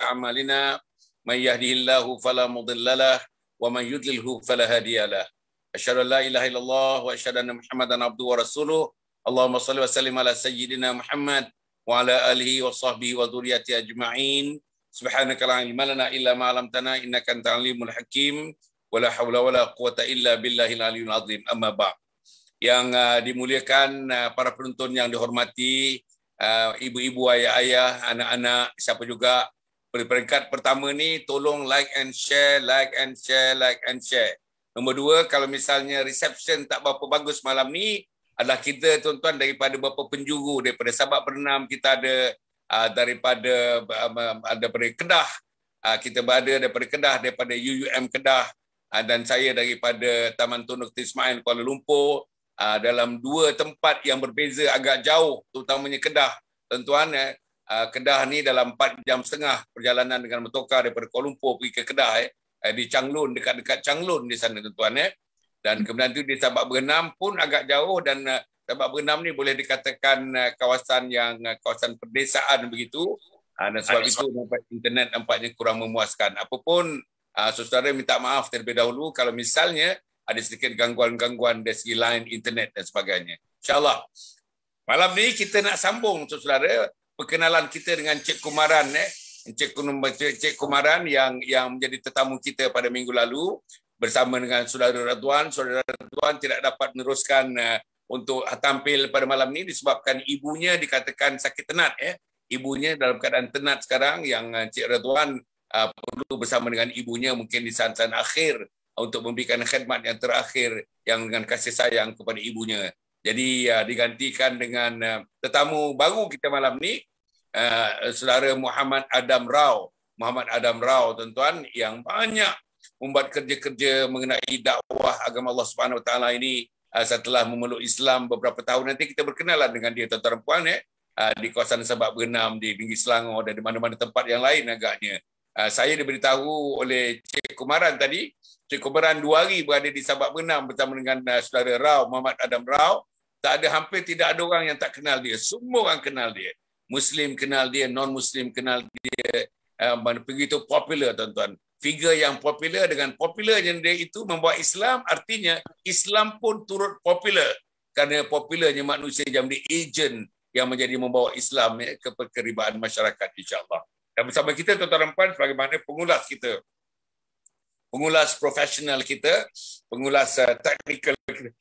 أعمالنا من يهده الله فلا مضل له ومن يضلله فلا هادي له أشهد أن لا إله إلا الله وأشهد أن محمدا عبده ورسوله اللهم صل وسلم على سيدنا محمد وعلى آله وصحبه وذريته أجمعين سبحانك لا علم لنا إلا ما علمتنا إنك أنت العليم الحكيم ولا حول ولا قوة إلا بالله العلي العظيم أما بعد. Yang dimuliakan para penonton yang dihormati, ibu-ibu, ayah-ayah, anak-anak, siapa juga, peringkat pertama ni tolong like and share, like and share, like and share. Nombor dua, kalau misalnya reception tak berapa bagus malam ni, adalah kita tuan-tuan daripada beberapa penjuru, daripada Sabak Berenam, kita ada daripada Kedah, kita berada daripada Kedah, daripada UUM Kedah, dan saya daripada Taman Tun Dr. Ismail Kuala Lumpur, dalam dua tempat yang berbeza agak jauh, terutamanya Kedah. Tuan-tuan, Kedah ni dalam 4 jam setengah perjalanan dengan motorkar daripada Kuala Lumpur pergi ke Kedah, di Changlun, dekat-dekat Changlun di sana tuan-tuan. Dan kemudian tu di Sabak Berenam pun agak jauh, dan Sabak Berenam ni boleh dikatakan kawasan perdesaan begitu. Dan sebab itu internet nampaknya kurang memuaskan. Apapun, saudara minta maaf terlebih dahulu kalau misalnya ada sedikit gangguan-gangguan dari segi line internet dan sebagainya. InsyaAllah. Malam ni kita nak sambung, saudara, perkenalan kita dengan Cik Kumaran. Cik Kumaran yang menjadi tetamu kita pada minggu lalu bersama dengan Saudara Radwan. Saudara Radwan tidak dapat meneruskan untuk tampil pada malam ni disebabkan ibunya dikatakan sakit tenat. Ibunya dalam keadaan tenat sekarang, yang Cik Radwan perlu bersama dengan ibunya mungkin di saat-saat akhir untuk memberikan khidmat yang terakhir yang dengan kasih sayang kepada ibunya. Jadi digantikan dengan tetamu baru kita malam ni, Saudara Muhammad Adam Rao. Muhammad Adam Rao, tuan-tuan, yang banyak membuat kerja-kerja mengenai dakwah agama Allah Subhanahu Wa Taala ini setelah memeluk Islam beberapa tahun. Nanti kita berkenalan dengan dia, tuan-tuan dan puan, di kawasan Sabak Berenam, di Negeri Selangor dan di mana-mana tempat yang lain agaknya. Saya diberitahu oleh Cik Kumaran tadi, Cik Kumaran 2 hari berada di Sabak Berenam bersama dengan saudara Rao, Muhammad Adam Rao. Hampir tidak ada orang yang tak kenal dia. Semua orang kenal dia. Muslim kenal dia, non-Muslim kenal dia. Begitu popular, tuan-tuan. Figure yang popular, dengan popularnya dia itu membawa Islam, artinya Islam pun turut popular. Kerana popularnya manusia yang menjadi agent yang menjadi membawa Islam ke keribuan masyarakat, insyaAllah. Dan bersama kita, tuan-tuan dan puan, sebagaimana pengulas kita, pengulas profesional kita, pengulas teknikal kita,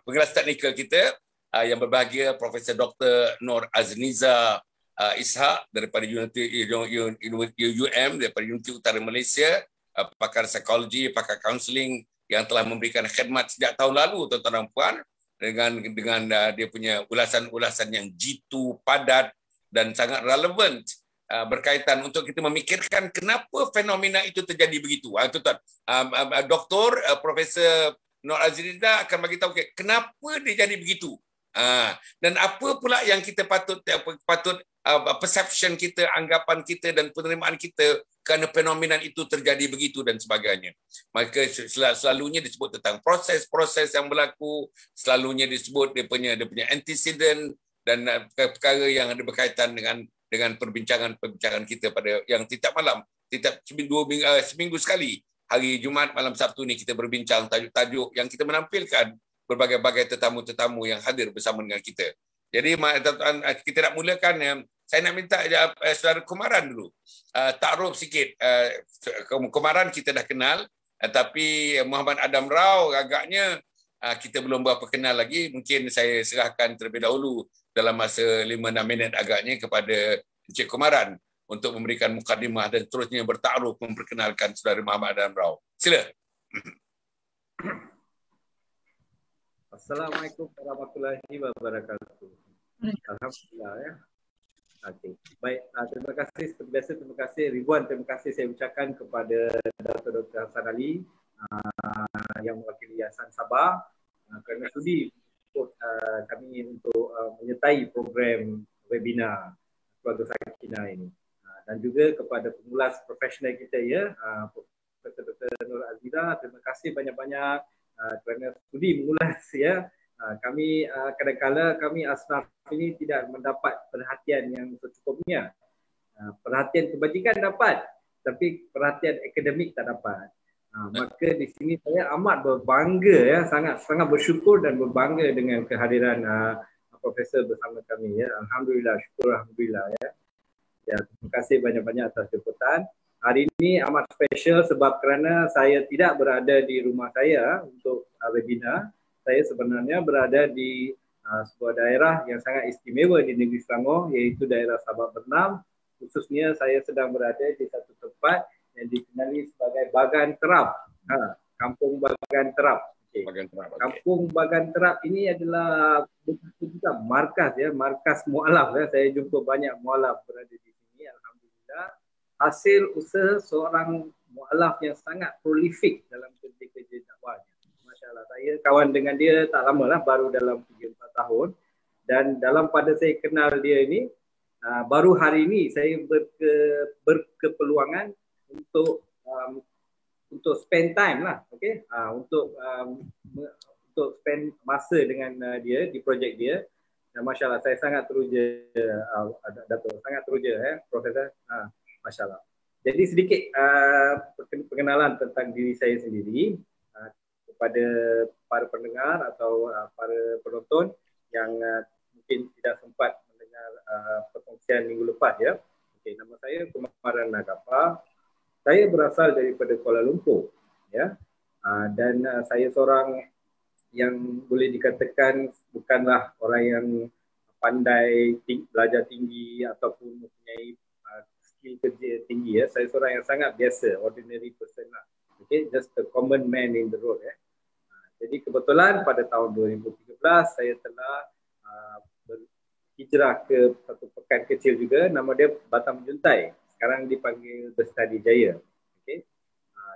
pengulas teknikal kita yang berbahagia, Profesor Dr. Nur Azniza Ishak daripada UUM, daripada Universiti Utara Malaysia, pakar psikologi, pakar kaunseling yang telah memberikan khidmat sejak tahun lalu, tuan-tuan dan puan, dengan dia punya ulasan-ulasan yang jitu, padat dan sangat relevan berkaitan untuk kita memikirkan kenapa fenomena itu terjadi begitu. Tuan-tuan, Doktor Profesor Nur Azriza akan bagi tahu kenapa dia jadi begitu. Dan apa pula yang kita patut perception kita, anggapan kita dan penerimaan kita kerana fenomena itu terjadi begitu dan sebagainya. Maka selalunya disebut tentang proses-proses yang berlaku, selalunya disebut dia punya antecedent dan perkara yang ada berkaitan dengan perbincangan kita pada yang tiap malam, seminggu sekali, hari Jumaat malam Sabtu ni kita berbincang tajuk-tajuk yang kita menampilkan berbagai-bagai tetamu-tetamu yang hadir bersama dengan kita. Jadi kita nak mulakan, saya nak minta Saudara Kumaran dulu takruf sikit. Kumaran kita dah kenal, tapi Muhammad Adam Rao agaknya kita belum berapa kenal lagi. Mungkin saya serahkan terlebih dahulu dalam masa 5-6 minit agaknya kepada Encik Kumaran untuk memberikan mukadimah dan terusnya bertakruf memperkenalkan Saudara Muhammad Adam Rao. Sila. Assalamualaikum warahmatullahi wabarakatuh. Alhamdulillah ya. Okey. Baik, terima kasih seperti biasa, terima kasih ribuan terima kasih saya ucapkan kepada Dr. Hassan Ali yang mewakili Yayasan Sabah kerana sudi kami untuk menyertai program webinar Keluarga Sakinah ini. Dan juga kepada pengulas profesional kita ya, Profesor Dr. Nur Azriza, terima kasih banyak-banyak kerana sudi mengulas ya. Kami kadang-kadang kami asnaf ini tidak mendapat perhatian yang secukupnya Perhatian kebajikan dapat, tapi perhatian akademik tak dapat. Maka di sini saya amat berbangga, ya, sangat bersyukur dan berbangga dengan kehadiran Profesor bersama kami, ya. Alhamdulillah, syukur alhamdulillah, ya. Ya, terima kasih banyak-banyak atas jemputan. Hari ini amat special sebab kerana saya tidak berada di rumah saya untuk webinar. Saya sebenarnya berada di sebuah daerah yang sangat istimewa di negeri Selangor, iaitu daerah Sabak Bernam. Khususnya saya sedang berada di satu tempat yang dikenali sebagai Bagan Terap, Kampung Bagan Terap. Okay. Kampung Bagan Terap ini adalah juga markas, ya, markas mualaf, ya. Saya jumpa banyak mualaf berada di sini. Alhamdulillah, hasil usaha seorang mualaf yang sangat prolific dalam kerja-kerja dakwahnya. Masya-Allah, saya kawan dengan dia tak lama lah, baru dalam 3-4 tahun. Dan dalam pada saya kenal dia ini, baru hari ini saya berkepeluangan untuk spend time lah, okay? Untuk spend masa dengan dia di projek dia. Dan Masya Allah, saya sangat teruja, Dato', sangat teruja, ya, Profesor. Masya Allah. Jadi sedikit pengenalan tentang diri saya sendiri kepada para pendengar atau para penonton yang mungkin tidak sempat mendengar perkongsian minggu lepas, ya. Okay, nama saya Kumaran Nagapa. Saya berasal daripada Kuala Lumpur, ya, dan saya seorang yang boleh dikatakan bukanlah orang yang pandai belajar tinggi ataupun mempunyai skill kerja tinggi, ya. Saya seorang yang sangat biasa, ordinary person lah, okay, just a common man in the road, ya. Jadi kebetulan pada tahun 2013 saya telah berhijrah ke satu pekan kecil juga, nama dia Batam Juntai. Sekarang dipanggil Bestari Jaya, okay?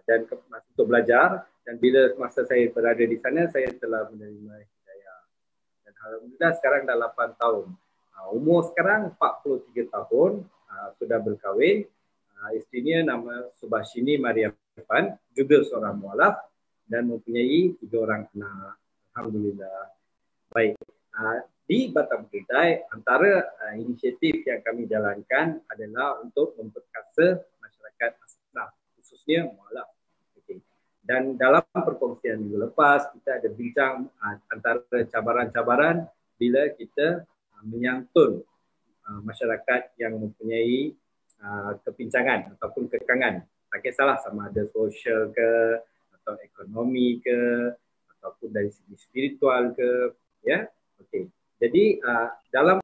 Dan untuk belajar, dan bila masa saya berada di sana saya telah menerima hidayah. Dan alhamdulillah sekarang dah 8 tahun. Umur sekarang 43 tahun, sudah berkahwin. Isterinya nama Subhashini Mariam Irfan, juga seorang mualaf dan mempunyai 3 orang anak. Alhamdulillah. Baik. Di Batam Juntai, antara inisiatif yang kami jalankan adalah untuk memperkasa masyarakat asnaf, khususnya mualaf. Okay. Dan dalam perkongsian minggu lepas, kita ada bincang antara cabaran-cabaran bila kita menyantun masyarakat yang mempunyai kepincangan ataupun kekangan. Tak kisahlah sama ada sosial ke, atau ekonomi ke, ataupun dari segi spiritual ke, ya. Okey. Jadi dalam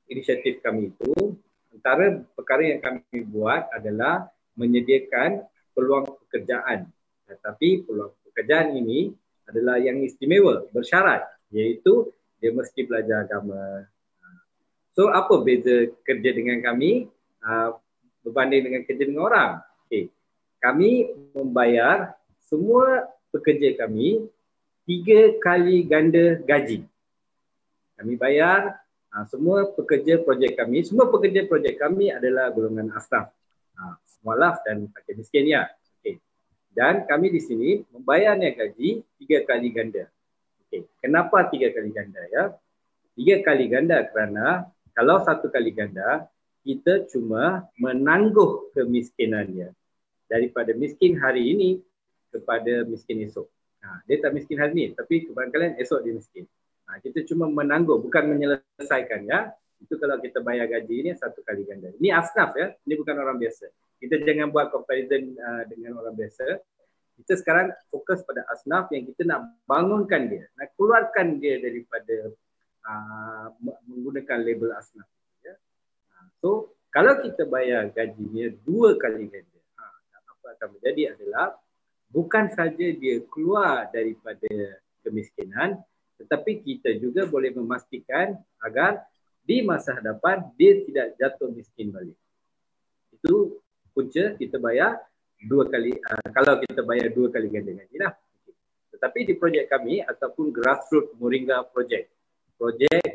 inisiatif kami itu, antara perkara yang kami buat adalah menyediakan peluang pekerjaan. Tetapi peluang pekerjaan ini adalah yang istimewa, bersyarat, iaitu dia mesti belajar agama. So apa beza kerja dengan kami berbanding dengan kerja dengan orang? Okay. Kami membayar semua pekerja kami 3 kali ganda gaji. Kami bayar semua pekerja projek kami. Semua pekerja projek kami adalah golongan asnaf, mualaf dan fakir miskin, ya. Okay. Dan kami di sini membayarnya gaji 3 kali ganda. Okay. Kenapa 3 kali ganda, ya? 3 kali ganda kerana kalau 1 kali ganda, kita cuma menangguh kemiskinannya. Daripada miskin hari ini kepada miskin esok. Dia tak miskin hari ini, tapi kepada kalian esok dia miskin. Kita cuma menangguh, bukan menyelesaikan, ya. Itu kalau kita bayar gaji ini 1 kali ganda. Ini asnaf, ya. Ini bukan orang biasa. Kita jangan buat comparison dengan orang biasa. Kita sekarang fokus pada asnaf yang kita nak bangunkan dia, nak keluarkan dia daripada menggunakan label asnaf, ya. So kalau kita bayar gajinya 2 kali ganda, apa akan menjadi adalah bukan saja dia keluar daripada kemiskinan, tetapi kita juga boleh memastikan agar di masa hadapan dia tidak jatuh miskin balik. Itu punca kita bayar 2 kali, kalau kita bayar 2 kali ganda gaji lah. Tetapi di projek kami ataupun grassroots Moringa projek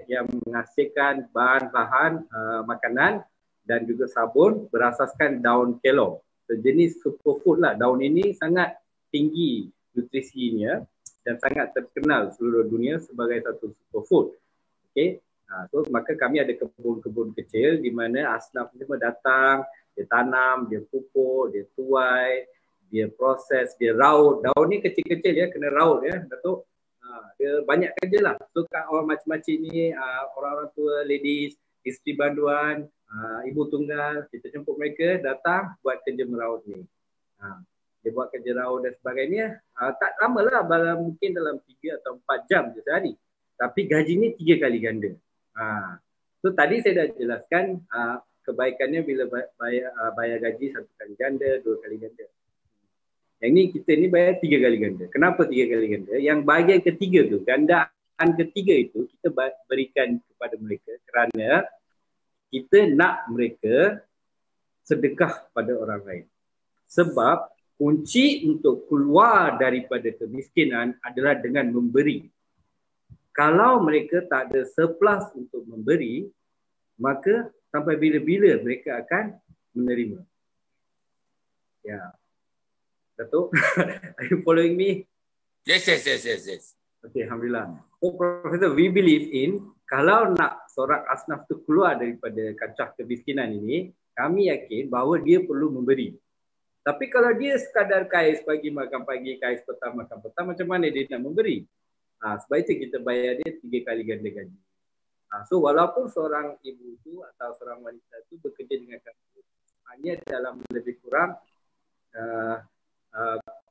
yang menghasilkan bahan-bahan makanan dan juga sabun berasaskan daun kelong, sejenis superfood lah. Daun ini sangat tinggi nutrisinya dan sangat terkenal seluruh dunia sebagai satu superfood. Okay. So maka kami ada kebun-kebun kecil di mana asnaf semua datang, dia tanam, dia pupuk, dia tuai, dia proses, dia raut. Daun ni kecil-kecil ya, kena raut ya, Datuk. Dia banyak kerja lah. So orang macam-macam ni, orang-orang tua, ladies, isteri banduan, ibu tunggal, kita jemput mereka datang buat kerja meraut ni. Dia buat kerja raut dan sebagainya. Tak lama lah, mungkin dalam 3 atau 4 jam je sehari. Tapi gaji ni 3 kali ganda. So tadi saya dah jelaskan kebaikannya bila bayar gaji 1 kali ganda, 2 kali ganda. Yang ni kita ni bayar 3 kali ganda. Kenapa 3 kali ganda? Yang bahagian ketiga tu, gandaan ketiga itu kita berikan kepada mereka kerana kita nak mereka sedekah pada orang lain. Sebab kunci untuk keluar daripada kemiskinan adalah dengan memberi. Kalau mereka tak ada surplus untuk memberi, maka sampai bila-bila mereka akan menerima. Ya. Datuk, are you following me? Yes. Okay, Alhamdulillah. So, Professor, we believe in kalau nak seorang asnaf tu keluar daripada kancah kemiskinan ini, kami yakin bahawa dia perlu memberi. Tapi kalau dia sekadar kais pagi makan pagi, kais petang makan petang, macam mana dia nak memberi? Sebab itu kita bayar dia 3 kali ganda gaji. So walaupun seorang ibu tu atau seorang wanita tu bekerja dengan kami hanya dalam lebih kurang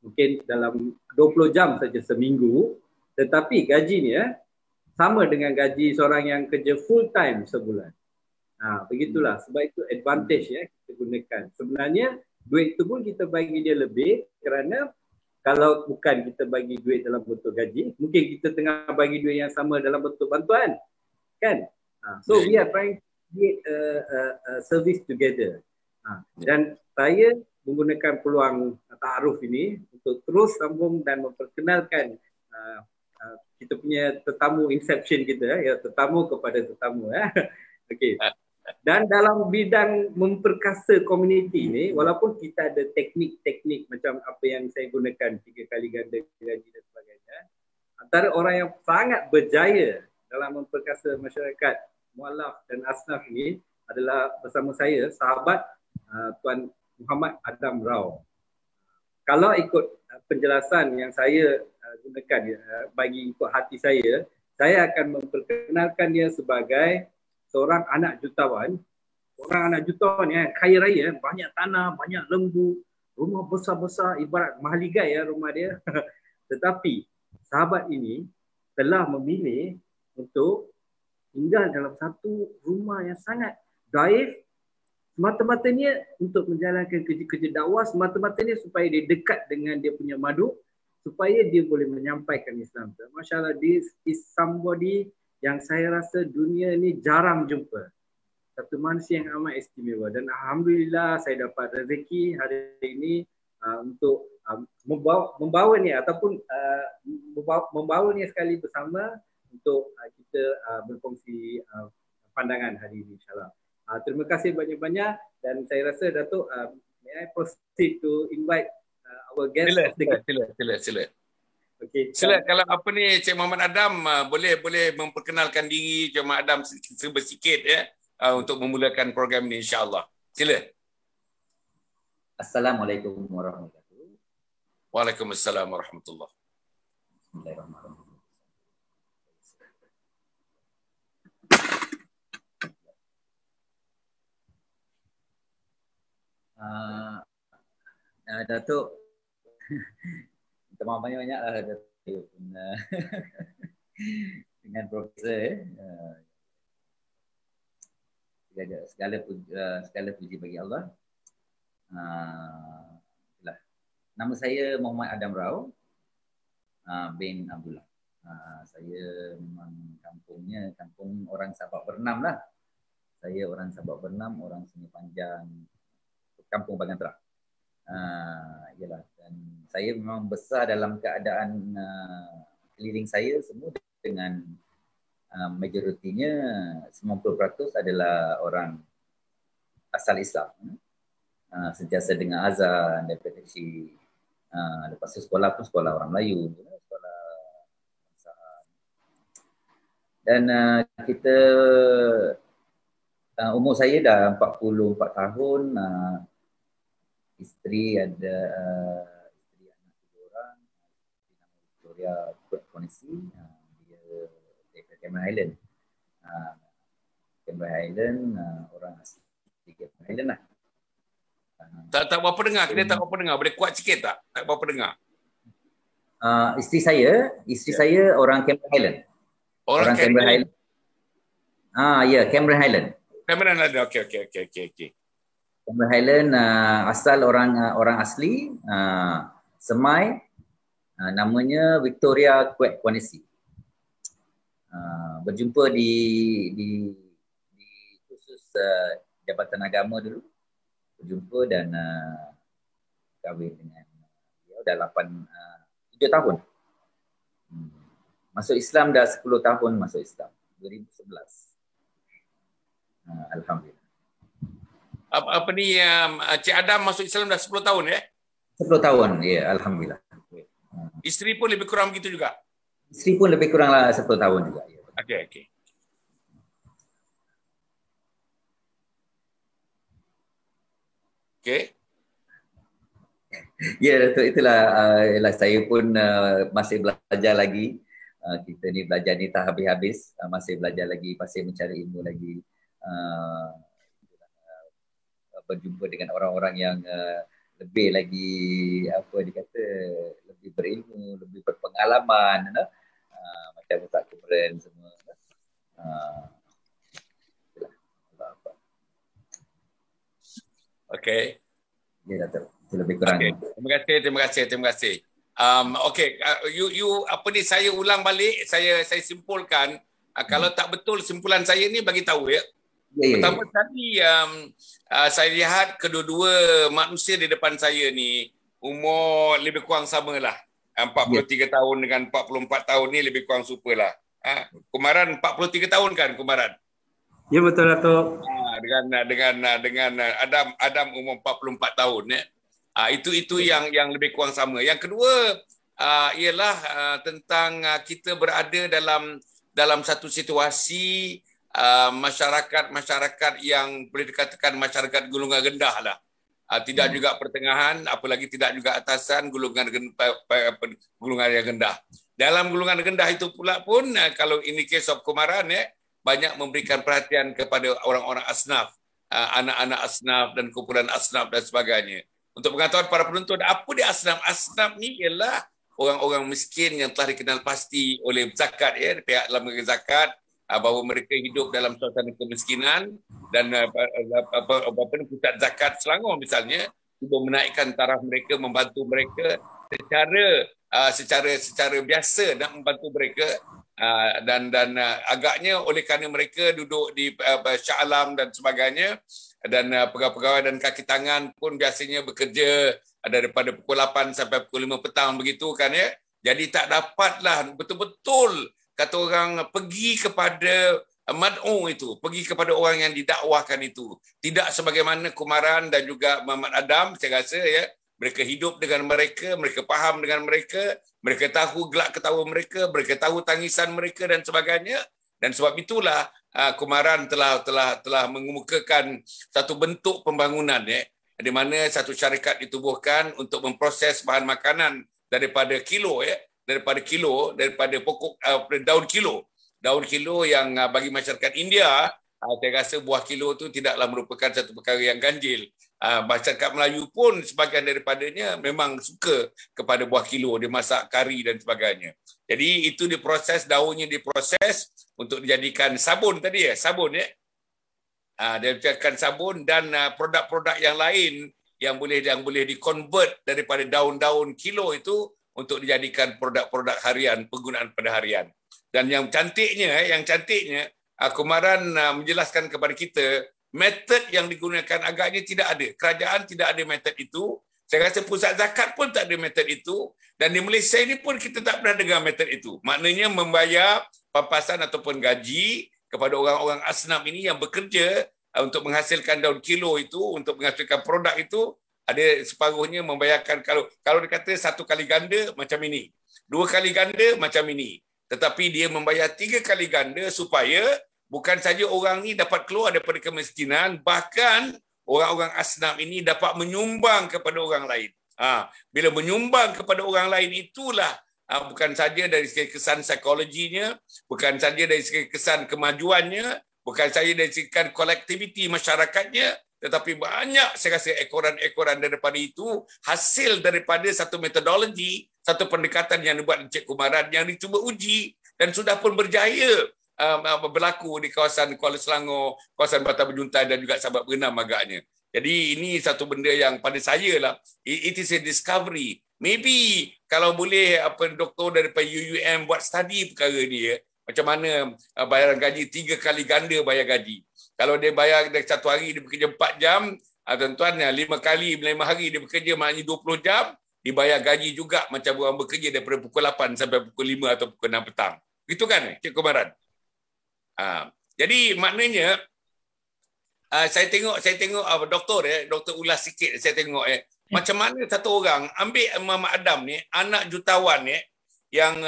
mungkin dalam 20 jam saja seminggu, tetapi gajinya sama dengan gaji seorang yang kerja full time sebulan. Begitulah, sebab itu advantage ya kita gunakan. Sebenarnya duit itu pun kita bagi dia lebih kerana kalau bukan kita bagi duit dalam bentuk gaji, mungkin kita tengah bagi duit yang sama dalam bentuk bantuan, kan? So we are trying to create a service together. Dan saya menggunakan peluang ta'aruf ini untuk terus sambung dan memperkenalkan kita punya tetamu inception kita ya, tetamu kepada tetamu ya. Okey. Dan dalam bidang memperkasa komuniti ni, walaupun kita ada teknik-teknik macam apa yang saya gunakan 3 kali ganda gaji dan sebagainya, antara orang yang sangat berjaya dalam memperkasa masyarakat mualaf dan asnaf ini adalah bersama saya sahabat Tuan Muhammad Adam Rao. Kalau ikut penjelasan yang saya gunakan bagi ikut hati saya akan memperkenalkan dia sebagai seorang anak jutawan. Orang anak jutawan yang kaya raya, banyak tanah, banyak lembu, rumah besar-besar, ibarat mahligai ya rumah dia. Tetapi sahabat ini telah memilih untuk tinggal dalam satu rumah yang sangat daif, semata-matanya untuk menjalankan kerja-kerja dakwah, semata-matanya supaya dia dekat dengan dia punya madu, supaya dia boleh menyampaikan Islam. Masya Allah, this is somebody yang saya rasa dunia ni jarang jumpa. Satu manusia yang amat istimewa. Dan Alhamdulillah saya dapat rezeki hari ini untuk membawa ni ataupun membawa ni sekali bersama untuk kita berkongsi pandangan hari ini insyaAllah. Terima kasih banyak-banyak dan saya rasa Datuk, may I proceed to invite our guest? Sila. Okay, sila, kalau apa ni Cik Muhammad Adam boleh memperkenalkan diri Cik Muhammad Adam sedikit ya untuk memulakan program ni insya-Allah. Sila. Assalamualaikum warahmatullahi wabarakatuh. Waalaikumsalam warahmatullahi. Bismillahirrahmanirrahim. Datuk, minta maaf banyak-banyak lah Datuk dengan Profesor. Segala puji bagi Allah. Nama saya Muhammad Adam Rao bin Abdullah. Saya memang kampungnya kampung orang Sabak Bernam lah. Saya orang Sabak Bernam, orang Sungai Panjang, Kampung Bagan Terak. Yalah, dan saya memang besar dalam keadaan keliling saya semua dengan majoritinya 90% adalah orang asal Islam. Sentiasa dengan azan daripada kecil. Lepas tu sekolah pun sekolah orang Melayu, sekolah bangsaan. Dan kita umur saya dah 44 tahun. Isteri ada isteri anak 3 orang. Victoria Konesi, dia daripada Cameron Highland. Cameron Highland, orang asli Cameron Highland lah. Tak berapa dengar, kita tak berapa dengar. Boleh kuat sikit tak? Tak berapa dengar. Isteri saya orang Cameron Highland. Orang Cameron Highland. Ya, Cameron Highland. Cameron Highland. Okey. Cameron Highland asal orang asli Semai, namanya Victoria Konesi. Berjumpa di khusus Jabatan Agama dulu. Berjumpa dan kahwin dengan dia dah 7 tahun. Masuk Islam dah 10 tahun masuk Islam. 2011. Alhamdulillah. Apa ni Cik Adam masuk Islam dah 10 tahun 10 tahun, ya, alhamdulillah. Isteri pun lebih kurang begitu juga. Isteri pun lebih kurang lah 10 tahun juga. Ya. Okey. Okey. Ya, Datuk, itulah saya pun masih belajar lagi. Kita ni belajar ni tak habis-habis, masih belajar lagi, masih mencari ilmu lagi. Berjumpa dengan orang-orang yang lebih lagi lebih berilmu, lebih berpengalaman, macam Ustaz Cameron semua. Okey. Ya, Datuk. Itu lebih kurang. Okay. Terima kasih. Okey, you apa ni, saya ulang balik, saya simpulkan. Kalau tak betul simpulan saya ni bagi tahu ya. Pertama sekali saya lihat kedua-dua manusia di depan saya ni umur lebih kurang samalah. 43 tahun dengan 44 tahun ni lebih kurang serupalah. Kumaran 43 tahun kan Kumaran? Ya, betul Datuk. Dengan Adam umur 44 tahun ya. Itu yang lebih kurang sama. Yang kedua ialah tentang kita berada dalam satu situasi masyarakat yang boleh dikatakan masyarakat golongan rendah lah. Tidak juga pertengahan, apalagi tidak juga atasan, golongan yang rendah. Dalam golongan rendah itu pula pun, kalau in the case of Kumaran banyak memberikan perhatian kepada orang-orang asnaf, anak-anak asnaf dan kumpulan asnaf dan sebagainya. Untuk pengetahuan para penonton, apa dia asnaf? Asnaf ni ialah orang-orang miskin yang telah dikenal pasti oleh zakat pihak lembaga zakat, bahawa mereka hidup dalam suasana kemiskinan dan pusat zakat Selangor misalnya cuba menaikkan taraf mereka, membantu mereka secara biasa nak membantu mereka, dan agaknya oleh kerana mereka duduk di Shah Alam dan sebagainya, dan pegawai-pegawai dan kaki tangan pun biasanya bekerja daripada pukul 8 sampai pukul 5 petang begitu kan ya. Jadi tak dapatlah betul-betul kata orang pergi kepada mad'u itu, pergi kepada orang yang didakwahkan itu. Tidak sebagaimana Kumaran dan juga Muhammad Adam, saya rasa ya, mereka hidup dengan mereka, mereka faham dengan mereka tahu gelak ketawa mereka tahu tangisan mereka dan sebagainya. Dan sebab itulah Kumaran telah mengemukakan satu bentuk pembangunan di mana satu syarikat ditubuhkan untuk memproses bahan makanan daripada pokok daun kilo yang bagi masyarakat India, saya rasa buah kilo tu tidaklah merupakan satu perkara yang ganjil. Masyarakat Melayu pun sebahagian daripadanya memang suka kepada buah kilo, dia masak kari dan sebagainya. Jadi itu diproses, daunnya diproses untuk dijadikan sabun tadi sabun dia dijadikan sabun dan produk-produk yang lain yang boleh di-convert daripada daun-daun kilo itu untuk dijadikan produk-produk harian, penggunaan pada harian. Dan yang cantiknya Kumaran menjelaskan kepada kita metod yang digunakan agaknya tidak ada. Kerajaan tidak ada metod itu. Saya rasa pusat zakat pun tak ada metod itu. Dan di Malaysia ini pun kita tak pernah dengar metod itu. Maknanya membayar pampasan ataupun gaji kepada orang-orang asnaf ini yang bekerja untuk menghasilkan daun kilo itu, untuk menghasilkan produk itu. Ada separuhnya membayarkan, kalau dikata 1 kali ganda macam ini, 2 kali ganda macam ini, tetapi dia membayar 3 kali ganda supaya bukan saja orang ni dapat keluar daripada kemiskinan, bahkan orang-orang asnaf ini dapat menyumbang kepada orang lain. Bila menyumbang kepada orang lain itulah bukan saja dari segi kesan psikologinya, bukan saja dari segi kesan kemajuannya, bukan saja dari segi kolektiviti masyarakatnya, tetapi banyak saya rasa ekoran-ekoran daripada itu hasil daripada satu metodologi, satu pendekatan yang dibuat Encik Kumaran yang dicuba uji dan sudah pun berjaya berlaku di kawasan Kuala Selangor, kawasan Batam Berjuntai dan juga Sabak Berenam agaknya. Jadi ini satu benda yang pada saya lah, it is a discovery. Maybe kalau boleh doktor daripada UUM buat study perkara ni, macam mana bayaran gaji 3 kali ganda bayar gaji. Kalau dia bayar dari satu hari dia bekerja 4 jam, tuan-tuan 5 hari dia bekerja maknanya 20 jam, dibayar gaji juga macam orang bekerja daripada pukul 8 sampai pukul 5 atau pukul 6 petang. Gitu kan Cik Kumaran? Jadi maknanya saya tengok doktor ulas sikit saya tengok macam mana satu orang ambil Muhammad Adam ni, anak jutawan yang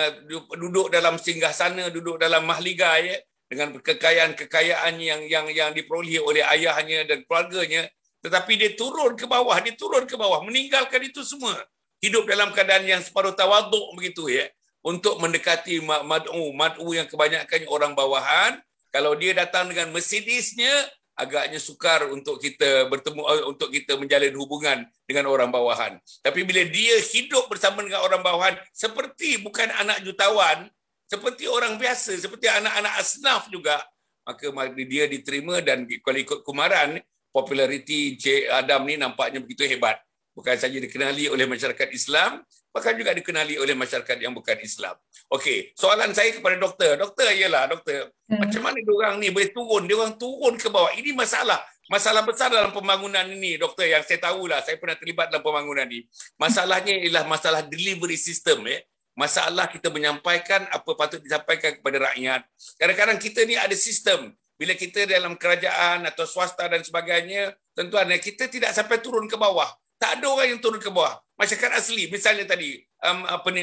duduk dalam singgahsana, duduk dalam mahligai dengan kekayaan yang diperolehi oleh ayahnya dan keluarganya, tetapi dia turun ke bawah, meninggalkan itu semua. Hidup dalam keadaan yang separuh tawaduk begitu untuk mendekati mad'u yang kebanyakannya orang bawahan. Kalau dia datang dengan Mercedesnya, agaknya sukar untuk kita bertemu, untuk kita menjalin hubungan dengan orang bawahan. Tapi bila dia hidup bersama dengan orang bawahan, seperti bukan anak jutawan, seperti orang biasa, seperti anak-anak asnaf juga, maka dia diterima dan kalau ikut Kumaran, populariti Encik Adam ni nampaknya begitu hebat. Bukan saja dikenali oleh masyarakat Islam, bahkan juga dikenali oleh masyarakat yang bukan Islam. Okey, soalan saya kepada doktor. Doktor, macam mana diorang ni boleh turun? Diorang turun ke bawah. Ini masalah besar dalam pembangunan ini, doktor, yang saya tahulah. Saya pernah terlibat dalam pembangunan ini. Masalahnya ialah masalah delivery system. Masalah kita menyampaikan apa patut disampaikan kepada rakyat. Kadang-kadang kita ni ada sistem. Bila kita dalam kerajaan atau swasta dan sebagainya, tentuan kita tidak sampai turun ke bawah. Tak ada orang yang turun ke bawah. Masyarakat asli, misalnya tadi,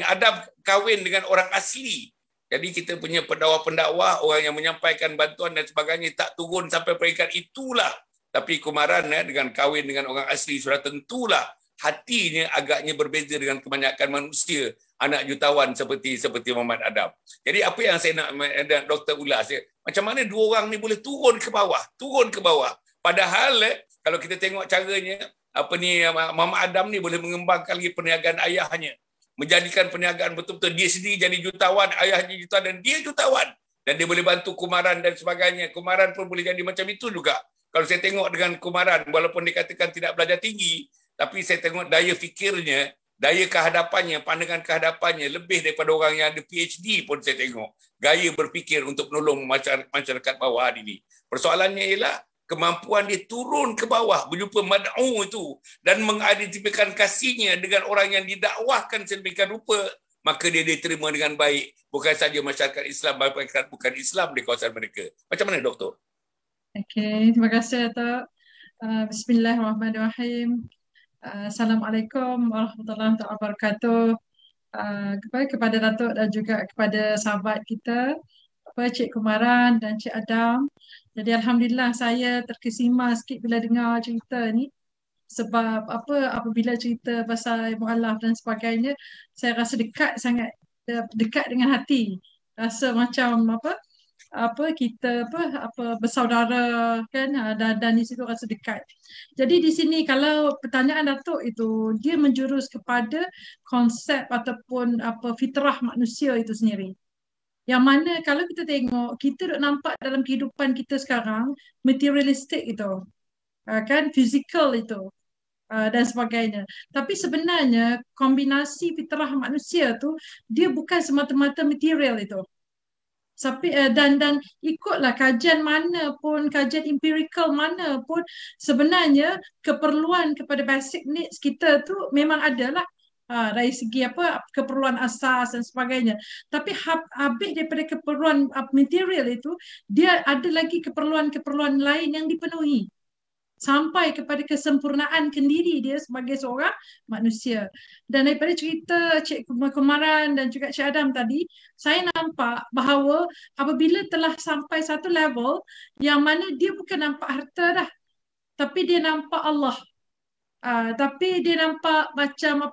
Adam kahwin dengan orang asli. Jadi kita punya pendakwa, orang yang menyampaikan bantuan dan sebagainya tak turun sampai peringkat itulah. Tapi Kumaran dengan kahwin dengan orang asli sudah tentulah hatinya agaknya berbeza dengan kebanyakan manusia, anak jutawan seperti Muhammad Adam. Jadi apa yang saya nak doktor ulas, macam mana dua orang ni boleh turun ke bawah. Padahal kalau kita tengok caranya, Muhammad Adam ni boleh mengembangkan lagi perniagaan ayahnya, menjadikan perniagaan betul-betul dia sendiri jadi jutawan, ayahnya jutawan dan dia jutawan, dan dia boleh bantu Kumaran dan sebagainya. Kumaran pun boleh jadi macam itu juga. Kalau saya tengok dengan Kumaran, walaupun dikatakan tidak belajar tinggi, tapi saya tengok daya fikirnya, daya kehadapannya, pandangan kehadapannya lebih daripada orang yang ada PhD pun saya tengok. Gaya berfikir untuk menolong masyarakat bawah ini. Persoalannya ialah kemampuan dia turun ke bawah, berjumpa mad'u itu dan mengidentifikasikan kasihnya dengan orang yang didakwahkan sedemikian rupa, maka dia diterima dengan baik. Bukan saja masyarakat Islam, masyarakat bukan Islam di kawasan mereka. Macam mana, Doktor? Okey, terima kasih, Datuk. Bismillahirrahmanirrahim. Assalamualaikum warahmatullahi wabarakatuh. Kepada Datuk dan juga kepada sahabat kita, Cik Kumaran dan Cik Adam. Jadi alhamdulillah saya terkesima sikit bila dengar cerita ni, sebab apabila cerita pasal mualaf dan sebagainya, saya rasa sangat dekat dengan hati. Rasa macam kita bersaudara kan, dan di situ rasa dekat. Jadi di sini kalau pertanyaan Datuk itu, dia menjurus kepada konsep ataupun fitrah manusia itu sendiri. Yang mana kalau kita tengok, kita duk nampak dalam kehidupan kita sekarang, materialistik itu, kan, fizikal itu, dan sebagainya. Tapi sebenarnya kombinasi fitrah manusia tu, dia bukan semata-mata material itu. Dan ikutlah kajian mana pun, kajian empirical mana pun, sebenarnya keperluan kepada basic needs kita tu memang adalah dari segi keperluan asas dan sebagainya. Tapi habis daripada keperluan material itu, dia ada lagi keperluan-keperluan lain yang dipenuhi. sampai kepada kesempurnaan kendiri dia sebagai seorang manusia. Dan daripada cerita Cik Kumaran dan juga Cik Adam tadi, saya nampak bahawa apabila telah sampai satu level yang mana dia bukan nampak harta dah, tapi dia nampak Allah. Tapi dia nampak macam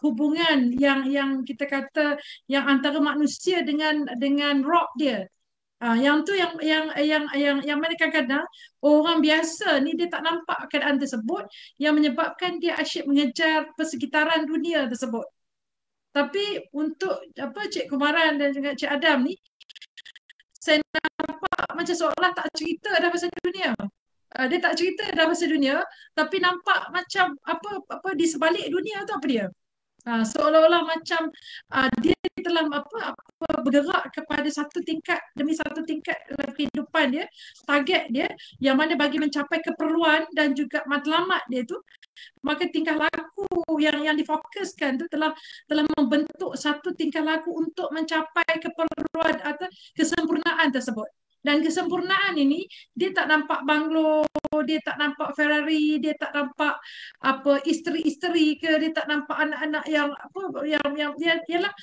hubungan yang kita kata yang antara manusia dengan rob dia. Yang tu yang mana kadang-kadang orang biasa ni dia tak nampak keadaan tersebut yang menyebabkan dia asyik mengejar persekitaran dunia tersebut. Tapi untuk Cik Kumaran dan juga Cik Adam ni, saya nampak macam seolah tak cerita dah pasal dunia. Dia tak cerita dah pasal dunia, tapi nampak macam apa di sebalik dunia tu apa dia. Seolah-olah macam dia telah bergerak kepada satu tingkat demi satu tingkat dalam kehidupan dia, target dia yang mana bagi mencapai keperluan dan juga matlamat dia tu, maka tingkah laku yang difokuskan tu telah membentuk satu tingkah laku untuk mencapai keperluan atau kesempurnaan tersebut. Dan kesempurnaan ini dia tak nampak banglo, dia tak nampak Ferrari, dia tak nampak isteri-isteri ke, dia tak nampak anak-anak yang ialah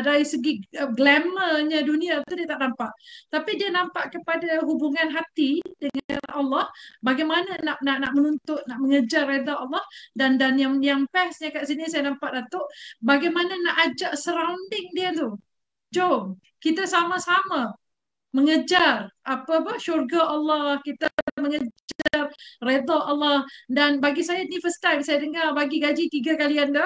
dari segi glamournya dunia tu dia tak nampak. Tapi dia nampak kepada hubungan hati dengan Allah, bagaimana nak menuntut, nak mengejar redha Allah, dan yang bestnya kat sini saya nampak Datuk, bagaimana nak ajak surrounding dia tu. Jom kita sama-sama mengejar syurga Allah, kita mengejar redha Allah. Dan bagi saya ni first time saya dengar bagi gaji 3 kali ganda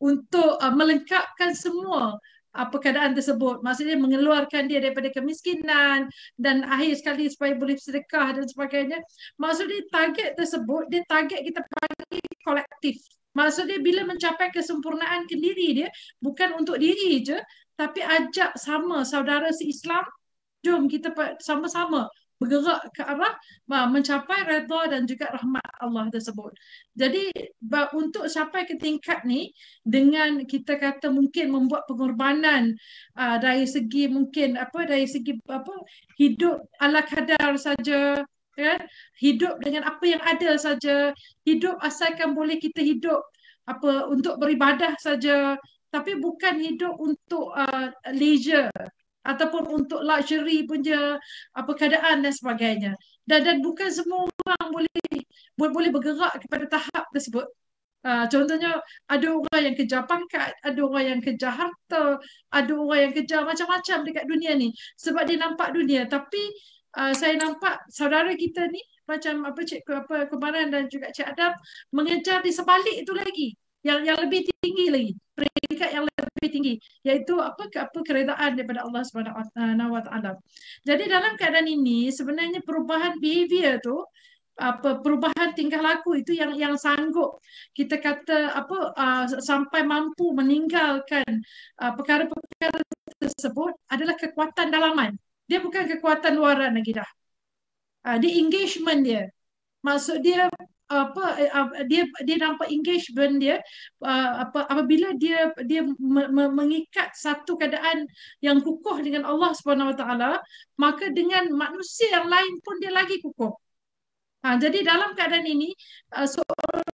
untuk melengkapkan semua keadaan tersebut. Maksudnya mengeluarkan dia daripada kemiskinan dan akhir sekali supaya boleh sedekah dan sebagainya. Maksudnya target tersebut, dia target kita bagi kolektif. Maksudnya bila mencapai kesempurnaan kendiri dia, bukan untuk diri je, tapi ajak sama saudara se-Islam, jom kita sama-sama bergerak ke arah mencapai redha dan juga rahmat Allah tersebut. Jadi untuk sampai ke tingkat ni, dengan kita kata mungkin membuat pengorbanan dari segi hidup ala kadar saja, kan? Hidup dengan apa yang ada saja, hidup asalkan boleh kita hidup untuk beribadah saja, tapi bukan hidup untuk leisure ataupun untuk luxury punya keadaan dan sebagainya. Dan bukan semua orang boleh bergerak kepada tahap tersebut. Contohnya ada orang yang kejar pangkat, ada orang yang kejar harta, ada orang yang kejar macam-macam dekat dunia ni sebab dia nampak dunia. Tapi saya nampak saudara kita ni macam Cik Kumaran dan juga Cik Adam mengejar di sebalik itu lagi, yang lebih tinggi lagi, peringkat yang lebih tinggi, iaitu keredaan daripada Allah Subhanahu Wa Taala. Jadi dalam keadaan ini sebenarnya perubahan behavior tu, perubahan tingkah laku itu yang sanggup kita kata sampai mampu meninggalkan perkara-perkara tersebut adalah kekuatan dalaman. Dia bukan kekuatan luaran lagi dah. Dia engagement dia. Maksud dia dia nampak engagement dia apabila dia mengikat satu keadaan yang kukuh dengan Allah Subhanahu Wa Taala, maka dengan manusia yang lain pun dia lagi kukuh. Jadi dalam keadaan ini seolah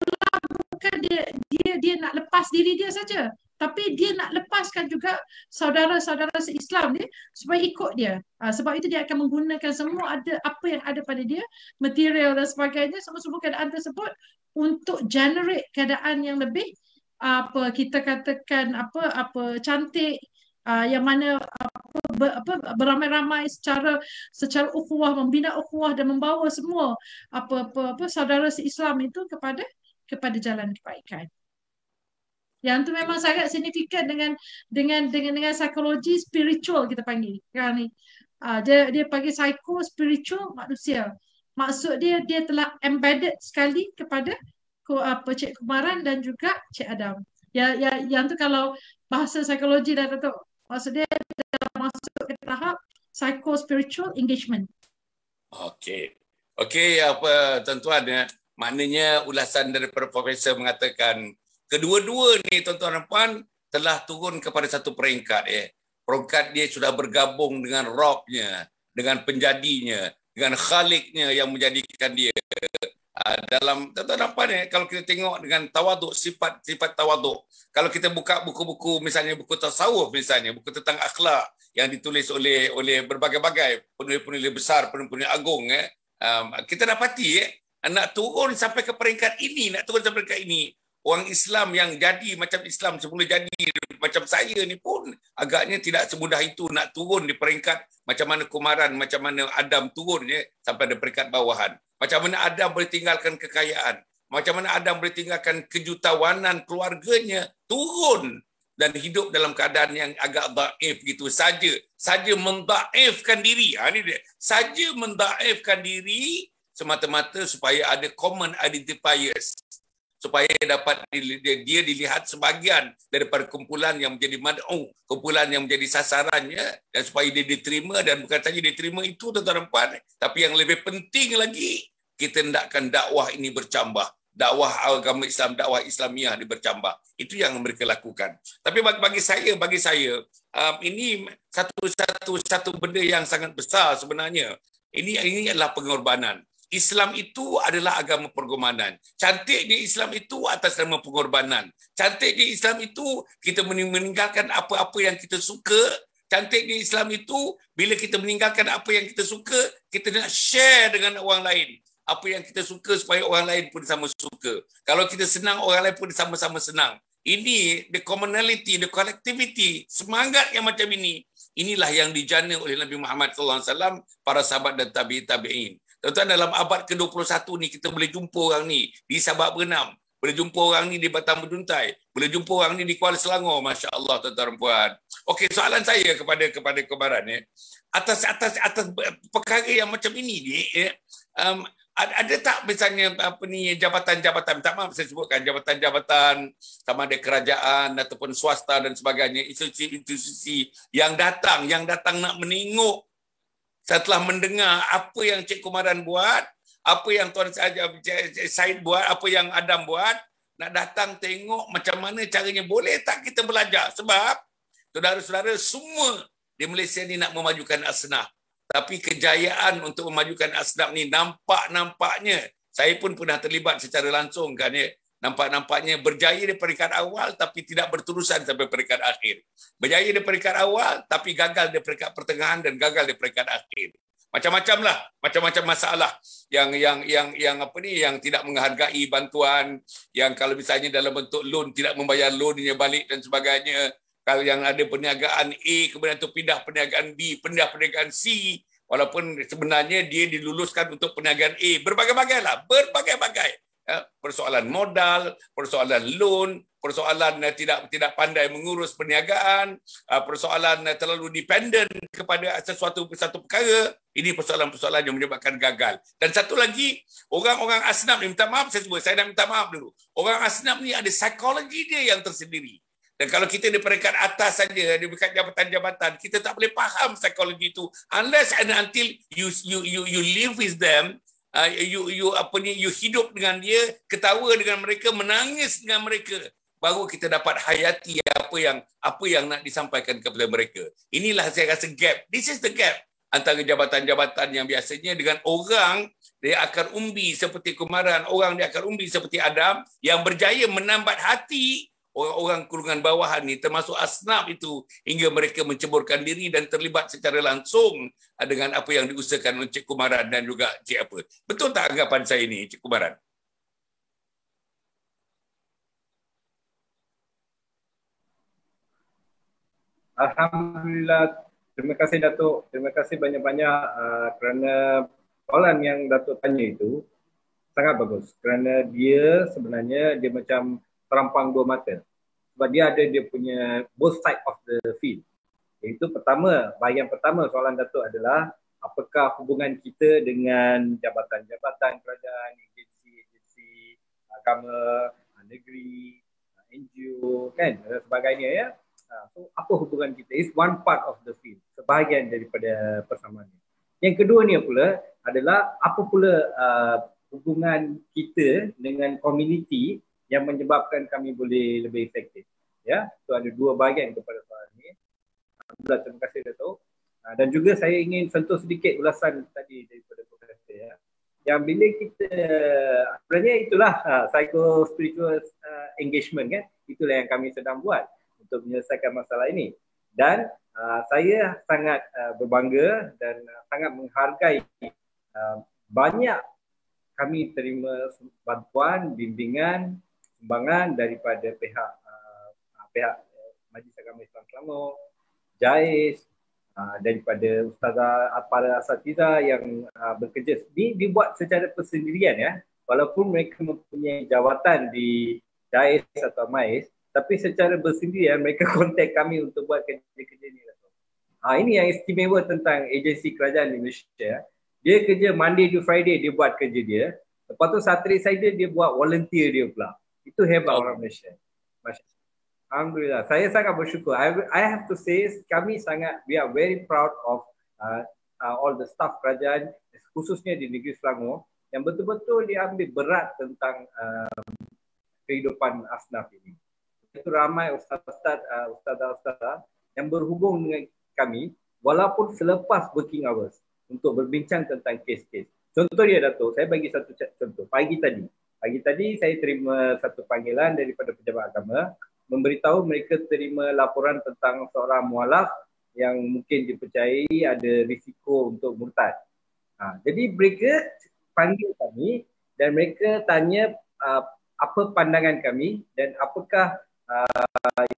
bukan dia nak lepas diri dia saja, tapi dia nak lepaskan juga saudara-saudara se-Islam dia supaya ikut dia. Sebab itu dia akan menggunakan semua apa yang ada pada dia, material dan sebagainya, semua keadaan tersebut untuk generate keadaan yang lebih kita katakan cantik, yang mana beramai-ramai secara ukhuwah, membina ukhuwah dan membawa semua saudara se-Islam itu kepada jalan kebaikan. Yang tu memang sangat signifikan dengan psikologi spiritual kita panggil. Kan ni. Dia panggil psycho spiritual manusia. Maksud dia telah embedded sekali kepada Cik Kumaran dan juga Cik Adam. Yang tu kalau bahasa psikologi dah tahu. Maksud dia dah masuk ke tahap psycho spiritual engagement. Okey, tuan-tuan, maknanya ulasan daripada Profesor mengatakan kedua-dua ni tuan-tuan dan puan telah turun kepada satu peringkat. Peringkat dia sudah bergabung dengan Robnya, dengan penjadinya, dengan Khalik-nya yang menjadikan dia. Dalam tuan-tuan nampak ni, kalau kita tengok dengan tawaduk, sifat tawaduk, kalau kita buka buku-buku, misalnya buku tasawuf, misalnya buku tentang akhlak yang ditulis oleh berbagai-bagai penulis-penulis besar, penulis-penulis agung, kita dapati nak turun sampai ke peringkat ini, orang Islam yang jadi macam Islam semula jadi macam saya ni pun agaknya tidak semudah itu nak turun di peringkat macam mana Kumaran, macam mana Adam turun sampai di peringkat bawahan. Macam mana Adam boleh tinggalkan kekayaan, macam mana Adam boleh tinggalkan kejutawan keluarganya, turun dan hidup dalam keadaan yang agak dhaif gitu saja mendaifkan diri. Ini dia. Saja mendaifkan diri semata-mata supaya ada common identifiers, supaya dapat dia dilihat sebahagian daripada kumpulan yang menjadi mad'u, kumpulan yang menjadi sasarannya, dan supaya dia diterima. Dan bukan saja diterima itu, tuan-tuan dan puan, tapi yang lebih penting lagi, kita hendakkan dakwah ini bercambah, dakwah agama Islam, dakwah Islamiah ini bercambah. Itu yang mereka lakukan. Tapi bagi saya ini satu benda yang sangat besar sebenarnya. Ini adalah pengorbanan. Islam itu adalah agama pengorbanan. Cantiknya Islam itu atas nama pengorbanan. Cantiknya Islam itu kita meninggalkan apa-apa yang kita suka. Cantiknya Islam itu bila kita meninggalkan apa yang kita suka, kita nak share dengan orang lain. Apa yang kita suka supaya orang lain pun sama suka. Kalau kita senang, orang lain pun sama-sama senang. Ini the commonality, the collectivity, semangat yang macam ini. Inilah yang dijana oleh Nabi Muhammad SAW, para sahabat dan tabi'in. Tuan-tuan, dalam abad ke-21 ni kita boleh jumpa orang ni di Sabak Berenam, boleh jumpa orang ni di Batam Berduntai, boleh jumpa orang ni di Kuala Selangor. Masya-Allah, tuan-tuan dan puan. Okey, soalan saya kepada Kumaran atas perkara yang macam ini ni, ada tak misalnya jabatan-jabatan, tak maaf saya sebutkan jabatan-jabatan sama ada kerajaan ataupun swasta dan sebagainya, institusi yang datang nak menengok setelah mendengar apa yang Cik Kumaran buat, apa yang Tuan Said buat, apa yang Adam buat, nak datang tengok macam mana caranya. Boleh tak kita belajar? Sebab saudara-saudara semua di Malaysia ni nak memajukan asnaf. Tapi kejayaan untuk memajukan asnaf ni nampaknya, saya pun pernah terlibat secara langsung kan ya. Nampaknya berjaya di peringkat awal tapi tidak berterusan sampai peringkat akhir. Berjaya di peringkat awal tapi gagal di peringkat pertengahan dan gagal di peringkat akhir. Macam-macam masalah yang tidak menghargai bantuan, yang kalau misalnya dalam bentuk loan tidak membayar loannya balik dan sebagainya. Kalau yang ada perniagaan A kemudian tu pindah perniagaan B, pindah perniagaan C, walaupun sebenarnya dia diluluskan untuk perniagaan A. Berbagai-bagai. Persoalan modal, persoalan loan, persoalan tidak pandai mengurus perniagaan, persoalan terlalu dependent kepada satu perkara. Ini persoalan-persoalan yang menyebabkan gagal. Dan satu lagi, orang-orang asnaf ni, saya nak minta maaf dulu. Orang asnaf ni ada psikologi dia yang tersendiri. Dan kalau kita di peringkat atas saja, di peringkat jabatan-jabatan, kita tak boleh faham psikologi itu unless and until you live with them. You hidup dengan dia, ketawa dengan mereka, menangis dengan mereka, baru kita dapat hayati apa yang nak disampaikan kepada mereka. Inilah saya rasa gap. This is the gap antara jabatan-jabatan yang biasanya dengan orang dia akar umbi seperti Kumaran, orang dia akar umbi seperti Adam, yang berjaya menambat hati orang-orang golongan bawahan ni, termasuk asnaf itu, hingga mereka menceburkan diri dan terlibat secara langsung dengan apa yang diusahakan oleh Cik Kumaran dan juga Cik apa. Betul tak anggapan saya ini, Cik Kumaran? Alhamdulillah. Terima kasih Datuk. Terima kasih banyak-banyak kerana soalan yang Datuk tanya itu sangat bagus. Kerana dia sebenarnya dia macam terampang dua mata. Sebab dia ada dia punya both side of the field. Iaitu bahagian pertama soalan Datuk adalah apakah hubungan kita dengan jabatan-jabatan kerajaan, agensi agama, negeri, NGO kan dan sebagainya ya. So apa hubungan kita is one part of the field, sebahagian daripada persamaan. Yang kedua ni pula adalah apa pula hubungan kita dengan komuniti yang menyebabkan kami boleh lebih efektif. Ya, so ada dua bahagian kepada soalan ini. Alhamdulillah, terima kasih Datuk. Dan juga saya ingin sentuh sedikit ulasan tadi daripada yang bila kita sebenarnya itulah psycho-spiritual engagement kan, itulah yang kami sedang buat untuk menyelesaikan masalah ini. Dan saya sangat berbangga dan sangat menghargai banyak kami terima bantuan, bimbingan, sumbangan daripada pihak Majlis Agama Islam Selangor, JAIS, daripada ustazah, para asatidzah yang bekerja. Ini dibuat secara persendirian ya. Walaupun mereka mempunyai jawatan di JAIS atau MAIS, tapi secara bersendirian mereka kontak kami untuk buat kerja-kerja ini. Ini yang istimewa tentang agensi kerajaan di Malaysia. Dia kerja Monday to Friday, dia buat kerja dia. Lepas tu Saturday Sunday dia buat volunteer dia pula. Itu hebat orang Malaysia. Alhamdulillah, saya sangat bersyukur. I have to say, we are very proud of all the staff kerajaan, khususnya di negeri Selangor, yang betul-betul dia ambil berat tentang kehidupan asnaf ini. Itu ramai ustazah yang berhubung dengan kami, walaupun selepas working hours, untuk berbincang tentang kes-kes. Contoh dia Dato', saya bagi satu contoh. Pagi tadi saya terima satu panggilan daripada pejabat agama, memberitahu mereka terima laporan tentang seorang mualaf yang mungkin dipercayai ada risiko untuk murtad. Jadi mereka panggil kami dan mereka tanya apa pandangan kami dan apakah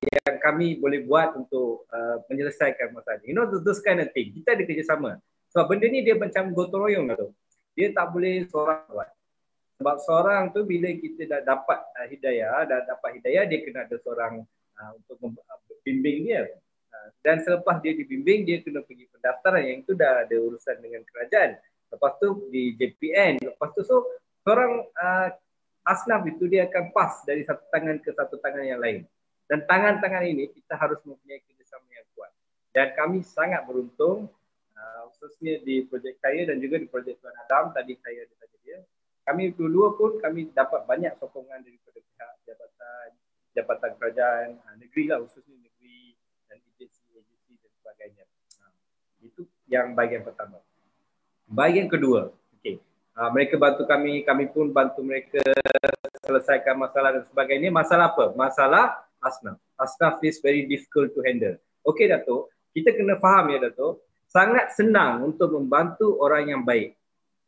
yang kami boleh buat untuk menyelesaikan masalah ini. You know, those kind of thing. Kita ada kerjasama. Sebab benda ni dia macam gotong royong lah tu. Dia tak boleh seorang buat. Sebab seorang tu bila kita dah dapat hidayah, dia kena ada seorang untuk bimbing dia. Dan selepas dia dibimbing, dia kena pergi pendaftaran, yang itu dah ada urusan dengan kerajaan. Lepas tu di JPN, lepas tu seorang asnaf itu dia akan pas dari satu tangan ke satu tangan yang lain. Dan tangan-tangan ini kita harus mempunyai kerjasama yang kuat. Dan kami sangat beruntung, khususnya di projek saya dan juga di projek Tuan Adam, tadi saya ada tanya dia. Kami dua pun kami dapat banyak sokongan daripada pihak jabatan kerajaan negeri lah, khususnya negeri dan agensi dan sebagainya. Itu yang bahagian pertama. Bahagian kedua, mereka bantu kami pun bantu mereka selesaikan masalah dan sebagainya. Masalah apa? Masalah asnaf. Asnaf is very difficult to handle. Okey Dato', kita kena faham ya Dato', sangat senang untuk membantu orang yang baik.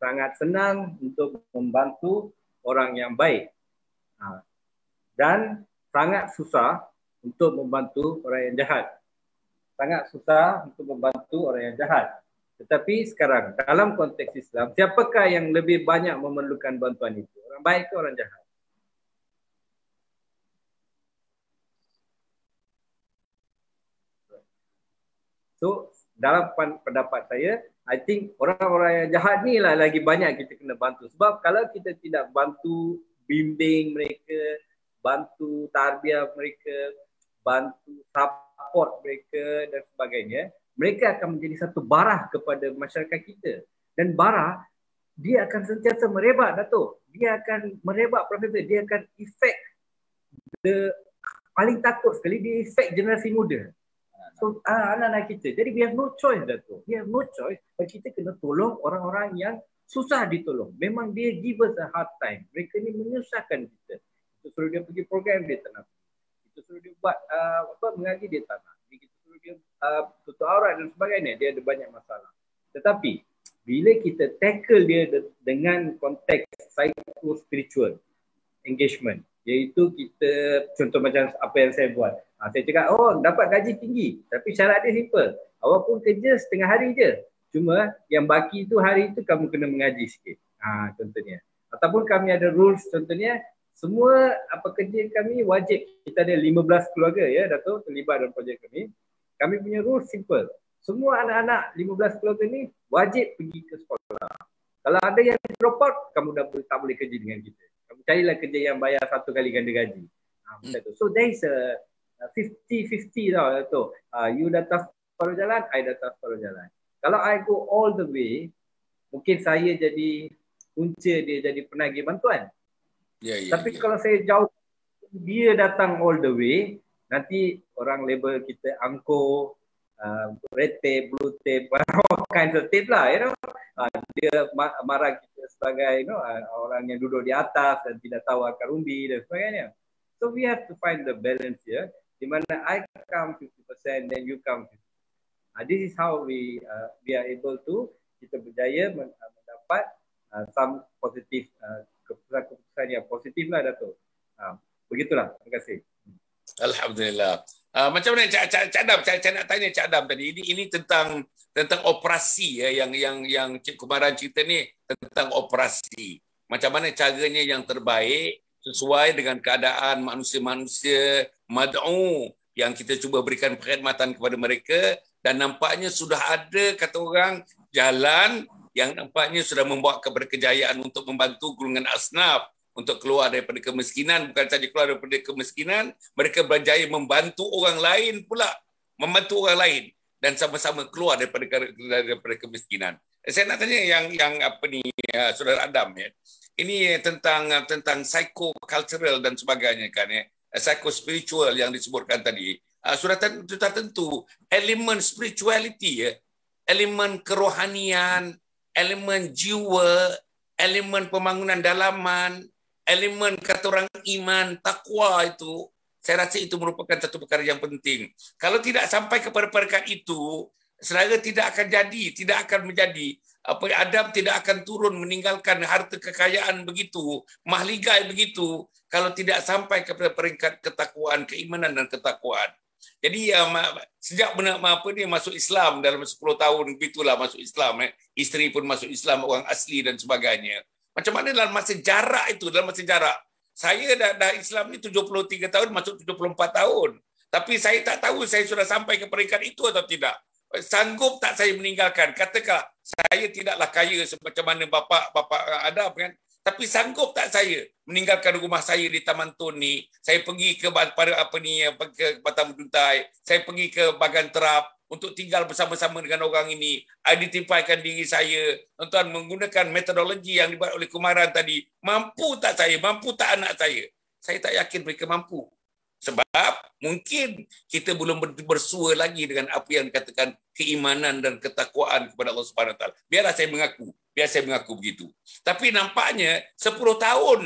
Sangat senang untuk membantu orang yang baik. Dan sangat susah untuk membantu orang yang jahat. Sangat susah untuk membantu orang yang jahat. Tetapi sekarang dalam konteks Islam, siapakah yang lebih banyak memerlukan bantuan itu? Orang baik ke orang jahat? So, dalam pendapat saya, I think orang-orang yang jahat ni lah lagi banyak kita kena bantu. Sebab kalau kita tidak bantu bimbing mereka, bantu tarbiyah mereka, bantu support mereka dan sebagainya, mereka akan menjadi satu barah kepada masyarakat kita. Dan barah, dia akan sentiasa merebak Dato'. Dia akan merebak Profesor. Dia akan efek, paling takut sekali dia efek generasi muda. So anak-anak kita. Jadi we have no choice Dato'. We have no choice. Kita kena tolong orang-orang yang susah ditolong. Memang dia give us a hard time. Mereka ni menyusahkan kita. Kita suruh dia pergi program, dia tak nak. Kita suruh dia buat mengaji, dia tak nak. Kita suruh dia tutup aurat dan sebagainya. Dia ada banyak masalah. Tetapi bila kita tackle dia dengan konteks psycho-spiritual engagement, iaitu kita, contoh macam apa yang saya buat. Saya cakap, dapat gaji tinggi. Tapi syarat dia simple. Awak pun kerja setengah hari je. Cuma yang baki tu hari tu kamu kena mengaji sikit. Contohnya. Ataupun kami ada rules, contohnya, semua kerja kami wajib. Kita ada 15 keluarga ya, Dato' terlibat dalam projek kami. Kami punya rules simple. Semua anak-anak 15 keluarga ni wajib pergi ke sekolah. Kalau ada yang drop out, kamu dah tak boleh kerja dengan kita. Kamu carilah kerja yang bayar 1 kali ganda gaji. So there is a 50-50 tau tu. You datang separuh jalan, I datang separuh jalan. Kalau I go all the way, mungkin saya jadi punca dia jadi penagih bantuan. Tapi kalau saya jauh, dia datang all the way, nanti orang label kita angko, red tape, blue tape, kinds of things lah, dia marah kita sebagai orang yang duduk di atas dan tidak tahu akar umbi dan sebagainya. So we have to find the balance here, di mana I come 50% then you come 50%. This is how we are able to, kita berjaya mendapat some positif, keputusan yang positif lah, Dato'. Begitulah, terima kasih. Alhamdulillah. Macam mana Cik Adam? Saya nak tanya Cik Adam tadi. Ini tentang operasi ya, yang Cik Kumaran cerita ni tentang operasi. Macam mana caranya yang terbaik sesuai dengan keadaan manusia-manusia mad'u yang kita cuba berikan perkhidmatan kepada mereka, dan nampaknya sudah ada, kata orang, jalan yang nampaknya sudah membawa kepada kejayaan untuk membantu golongan asnaf untuk keluar daripada kemiskinan. Bukan saja keluar daripada kemiskinan, mereka berjaya membantu orang lain pula, membantu orang lain dan sama-sama keluar daripada kemiskinan. Saya nak tanya yang apa ni, Saudara Adam ya. Ini tentang psycho-cultural dan sebagainya kan ya. Psycho-spiritual yang disebutkan tadi. Sudah tentu elemen spirituality ya, elemen kerohanian, elemen jiwa, elemen pembangunan dalaman, elemen kata orang iman, takwa itu, saya rasa itu merupakan satu perkara yang penting. Kalau tidak sampai kepada peringkat itu, saudara tidak akan jadi, tidak akan menjadi. Adam tidak akan turun meninggalkan harta kekayaan begitu, mahligai begitu, kalau tidak sampai kepada peringkat ketakwaan, keimanan dan ketakwaan. Jadi sejak dia masuk Islam dalam 10 tahun begitulah masuk Islam, isteri pun masuk Islam, orang asli dan sebagainya. Macam mana dalam masa jarak itu, dalam masa jarak. Saya dah Islam ni 73 tahun, masuk 74 tahun. Tapi saya tak tahu saya sudah sampai ke peringkat itu atau tidak. Sanggup tak saya meninggalkan? Katakan saya tidaklah kaya semacam mana bapa Adam kan. Tapi sanggup tak saya meninggalkan rumah saya di Taman Tun ni, saya pergi ke ke Batam Duntai, saya pergi ke Bagan Terap untuk tinggal bersama-sama dengan orang ini, identifikan diri saya, tuan menggunakan metodologi yang dibuat oleh Kumaran tadi. Mampu tak saya? Mampu tak anak saya? Saya tak yakin mereka mampu. Sebab mungkin kita belum bersua lagi dengan apa yang dikatakan keimanan dan ketakwaan kepada Allah Subhanahu Wa Taala. Biar saya mengaku begitu. Tapi nampaknya 10 tahun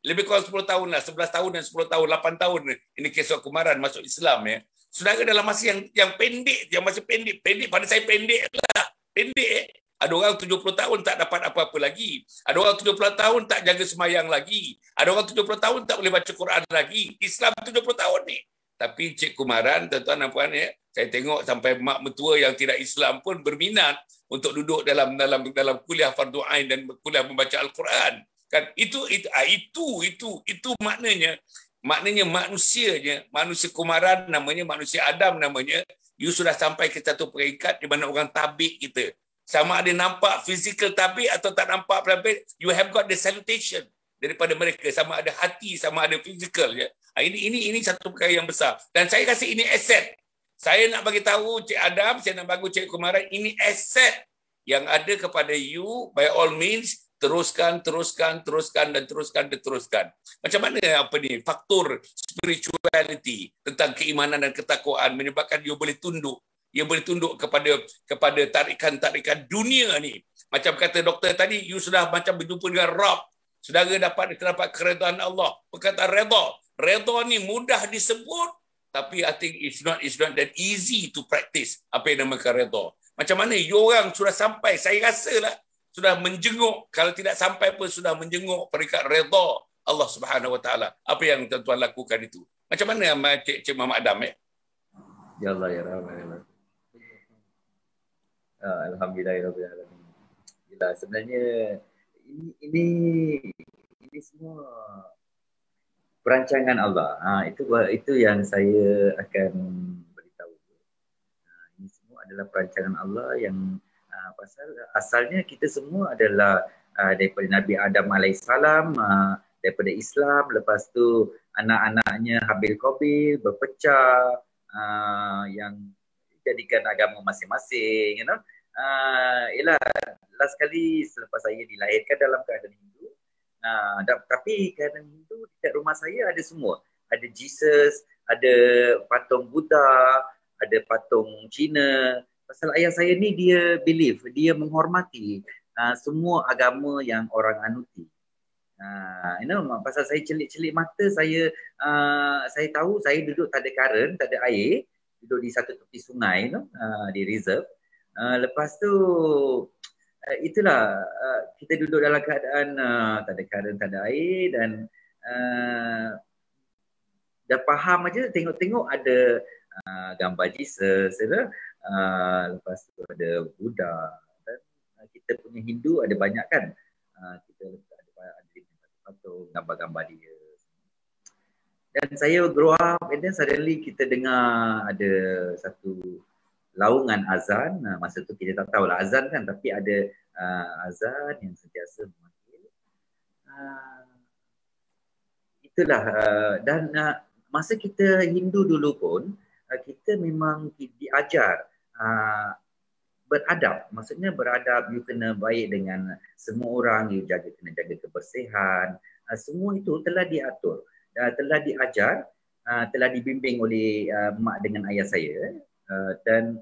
lebih kurang 10 tahun lah, 11 tahun dan 10 tahun, 8 tahun ini kisah Kumaran masuk Islam ya. Saudara dalam masa yang pendek, yang masih pendek pada saya pendek lah. Pendek. Ada orang 70 tahun tak dapat apa-apa lagi. Ada orang 70 tahun tak jaga semayang lagi. Ada orang 70 tahun tak boleh baca Quran lagi. Islam 70 tahun ni. Tapi Cik Kumaran, tuan-tuan dan puan ya, saya tengok sampai mak mertua yang tidak Islam pun berminat untuk duduk dalam kuliah fardu ain dan kuliah membaca Al-Quran. Kan itu maknanya manusia Kumaran namanya, manusia Adam namanya, you sudah sampai ke satu peringkat di mana orang tabik kita. Sama ada nampak physical tabik atau tak nampak tabik, you have got the salutation daripada mereka, sama ada hati, sama ada physical ya. Ini satu perkara yang besar dan saya rasa ini aset. Saya nak bagi tahu Cik Adam, saya nak bagi Cik Kumaran, ini aset yang ada kepada you. By all means, teruskan. Macam mana faktor spirituality tentang keimanan dan ketakwaan menyebabkan you boleh tunduk. Ia boleh tunduk kepada tarikan-tarikan dunia ni. Macam kata doktor tadi, you sudah macam berjumpa dengan Rabb. Saudara dapat keredaan Allah. Perkataan redha ni mudah disebut, tapi I think it's not that easy to practice apa yang namakan redha. Macam mana you orang sudah sampai, saya rasalah sudah menjenguk, kalau tidak sampai pun sudah menjenguk peringkat redha Allah Subhanahu Wa Taala. Apa yang tuan-tuan lakukan itu? Macam mana Cik Muhammad Adam Ya Allah ya Rahman. Alhamdulillahirrahmanirrahim. Sebenarnya ini semua perancangan Allah. Itu yang saya akan beritahu. Ini semua adalah perancangan Allah yang asalnya kita semua adalah daripada Nabi Adam alaihissalam, daripada Islam, lepas tu anak-anaknya Habil Qabil berpecah, yang jadikan agama masing-masing, last kali selepas saya dilahirkan dalam keadaan Hindu, tapi keadaan Hindu dekat rumah saya ada semua, ada Jesus, ada patung Buddha, ada patung Cina, Pasal ayah saya ni dia believe, dia menghormati semua agama yang orang anuti. Pasal saya celik-celik mata, saya tahu saya duduk tak ada current, tak ada air, duduk di satu tepi sungai di reserve. Lepas tu itulah kita duduk dalam keadaan tak ada current, tak ada air, dan dah faham aja tengok-tengok ada gambar Jesus, lepas tu ada Buddha, dan kita punya Hindu ada banyak kan, kita ada patung gambar-gambar dia. Dan saya grow up, and then suddenly kita dengar ada satu laungan azan. Masa tu kita tak tahulah azan kan, tapi ada azan yang sentiasa memanggil. Itulah dan masa kita Hindu dulu pun kita memang diajar beradab. Maksudnya beradab, you kena baik dengan semua orang, you kena jaga kebersihan. Semua itu telah diatur, telah diajar, telah dibimbing oleh mak dengan ayah saya. Dan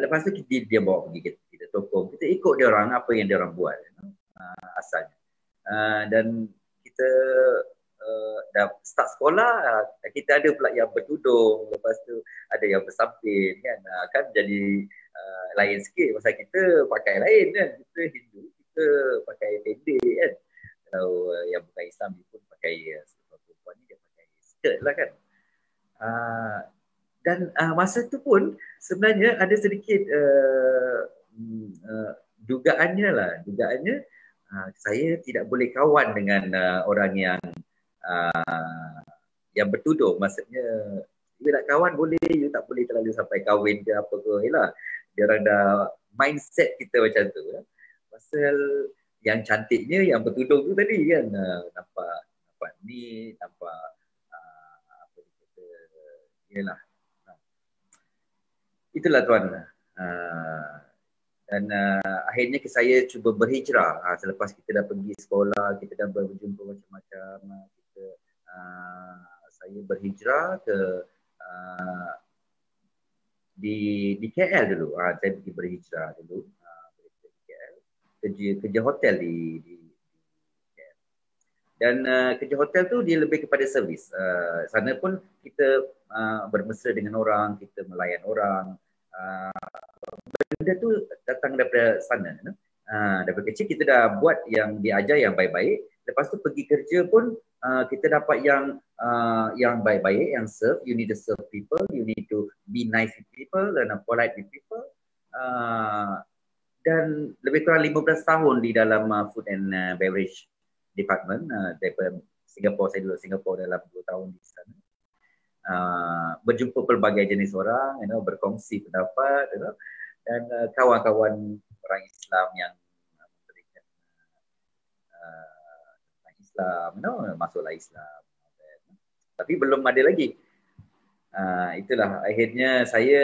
lepas tu dia bawa pergi kita tokong, kita ikut dia orang apa yang dia orang buat asalnya. Dan kita dah start sekolah, kita ada pula yang bertudung, lepas tu ada yang bersamping kan jadi lain sikit. Pasal kita pakai lain kan, kita Hindu, kita pakai pendek kan. Kalau yang bukan Islam dia pun pakai perempuan ni dia pakai skirt lah kan. Dan masa tu pun sebenarnya ada sedikit dugaannya saya tidak boleh kawan dengan orang yang bertudung. Maksudnya you nak kawan boleh, you tak boleh terlalu sampai kahwin ke apa ke. Yalah, dia orang dah mindset kita macam tu. Pasal yang cantiknya yang bertudung tu tadi kan, nampak ni, nampak apa dia kata, yalah. Itulah tuan. Dan akhirnya saya cuba berhijrah. Selepas kita dah pergi sekolah, kita dah berjumpa macam-macam, saya berhijrah ke di KL dulu. Saya pergi berhijrah dulu di KL, kerja hotel di KL. Dan kerja hotel tu dia lebih kepada servis. Sana pun kita bermesra dengan orang, kita melayan orang. Benda tu datang daripada sana. Daripada kecil kita dah buat yang diajar yang baik-baik. Lepas tu pergi kerja pun kita dapat yang baik-baik, yang serve. You need to serve people, you need to be nice with people and polite with people. Dan lebih kurang 15 tahun di dalam food and beverage department daripada Singapura. Saya duduk Singapura dalam 2 tahun di sana. Berjumpa pelbagai jenis orang, berkongsi pendapat, dan kawan-kawan orang Islam yang memberikan tentang Islam, masuklah Islam. Tapi belum ada lagi. Itulah akhirnya saya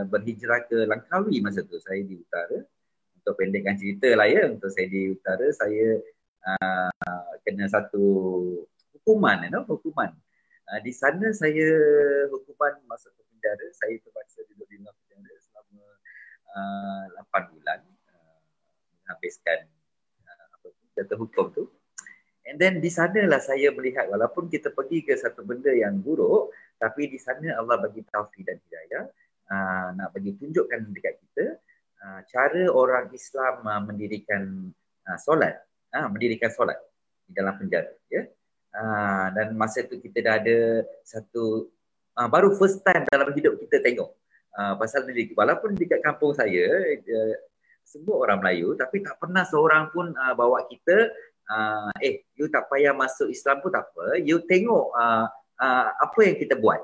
berhijrah ke Langkawi masa tu. Saya di utara. Untuk pendekkan cerita lah ya, untuk saya di utara, saya kena satu hukuman, hukuman. Di sana saya hukuman masuk ke penjara. Saya terpaksa duduk di dalam penjara selama 8 bulan menghabiskan jatuh hukum tu. And then di sanalah saya melihat, walaupun kita pergi ke satu benda yang buruk, tapi di sana Allah bagi taufik dan hidayah, nak bagi tunjukkan dekat kita cara orang Islam mendirikan solat di dalam penjara, ya. Dan masa tu kita dah ada satu baru first time dalam hidup kita tengok pasal ni. Walaupun dekat kampung saya semua orang Melayu, tapi tak pernah seorang pun bawa kita you tak payah masuk Islam pun tak apa, you tengok apa yang kita buat,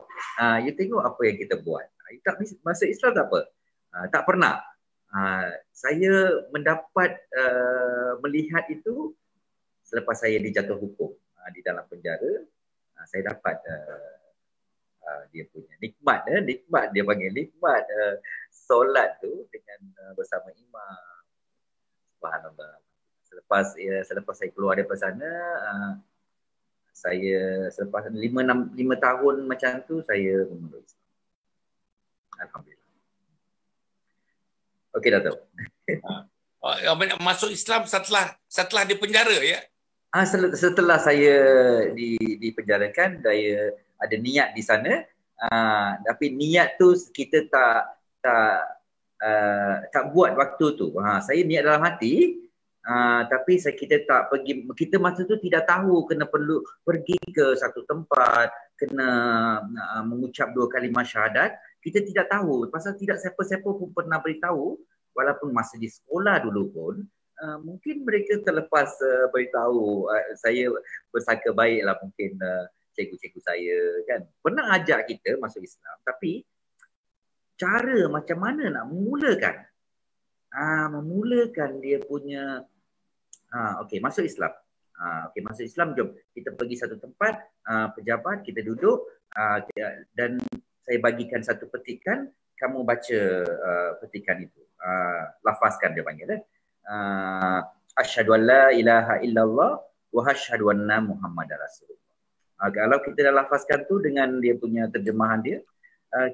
you tengok apa yang kita buat, you tak masuk Islam tak apa. Tak pernah. Saya mendapat melihat itu selepas saya dijatuh hukum di dalam penjara. Saya dapat dia punya nikmat, dia panggil nikmat solat tu dengan bersama imam. Subhanallah. Selepas saya keluar daripada sana, saya selepas 5 tahun macam tu saya memeluk Islam. Alhamdulillah. Okey Dato'. Masuk Islam setelah di penjara ya? Setelah saya dipenjarakan, saya ada niat di sana. Tapi niat tu kita tak buat waktu tu. Saya niat dalam hati, tapi kita tak pergi. Kita masa tu tidak tahu kena perlu pergi ke satu tempat, kena mengucap 2 kalimah syahadat. Kita tidak tahu. Pasal tidak siapa-siapa pun pernah beritahu. Walaupun masa di sekolah dulu pun, mungkin mereka terlepas beritahu. Saya bersangka baiklah mungkin cikgu-cikgu saya kan pernah ajak kita masuk Islam, tapi cara macam mana nak memulakan dia punya okey masuk Islam. Okey masuk Islam, jom kita pergi satu tempat, pejabat, kita duduk, dan saya bagikan satu petikan, kamu baca petikan itu, lafazkan dia panggil asyhadu an la ilaha illallah wa asyhadu anna muhammadar rasulullah. Kalau kita dah lafazkan tu dengan dia punya terjemahan dia,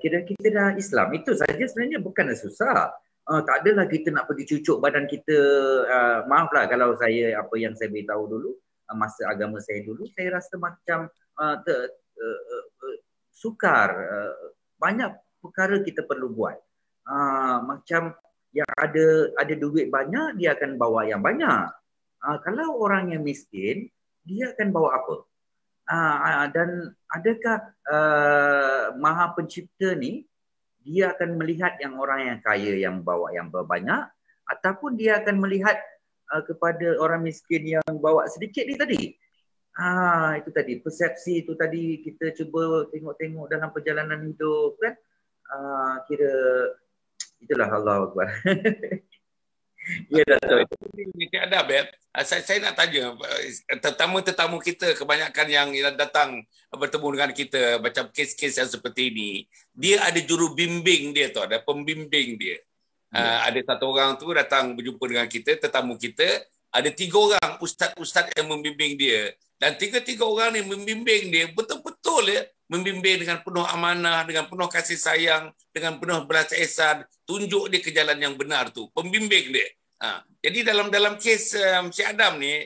kita dah Islam. Itu saja sebenarnya, bukan susah. Tak adalah kita nak pergi cucuk badan kita. Maaflah kalau saya, apa yang saya beritahu dulu, masa agama saya dulu, saya rasa macam sukar. Banyak perkara kita perlu buat. Macam yang ada duit banyak, dia akan bawa yang banyak. Kalau orang yang miskin, dia akan bawa apa? Dan adakah Maha Pencipta ni dia akan melihat yang orang yang kaya yang bawa yang banyak, ataupun dia akan melihat kepada orang miskin yang bawa sedikit ni tadi? Itu tadi persepsi itu tadi, kita cuba tengok-tengok dalam perjalanan hidup kan. Kira itulah Allah Akbar. Ya Dato'. Ada Bet. Saya nak tanya tetamu kita kebanyakan yang datang bertemu dengan kita macam kes-kes yang seperti ini, dia ada juru bimbing dia tu, ada pembimbing dia. Ada satu orang tu datang berjumpa dengan kita, tetamu kita, ada 3 orang ustaz-ustaz yang membimbing dia, dan 3 orang ni membimbing dia betul-betul ya, membimbing dengan penuh amanah, dengan penuh kasih sayang, dengan penuh belas ihsan, tunjuk dia ke jalan yang benar tu, pembimbing dia. Jadi dalam kes si Adam ni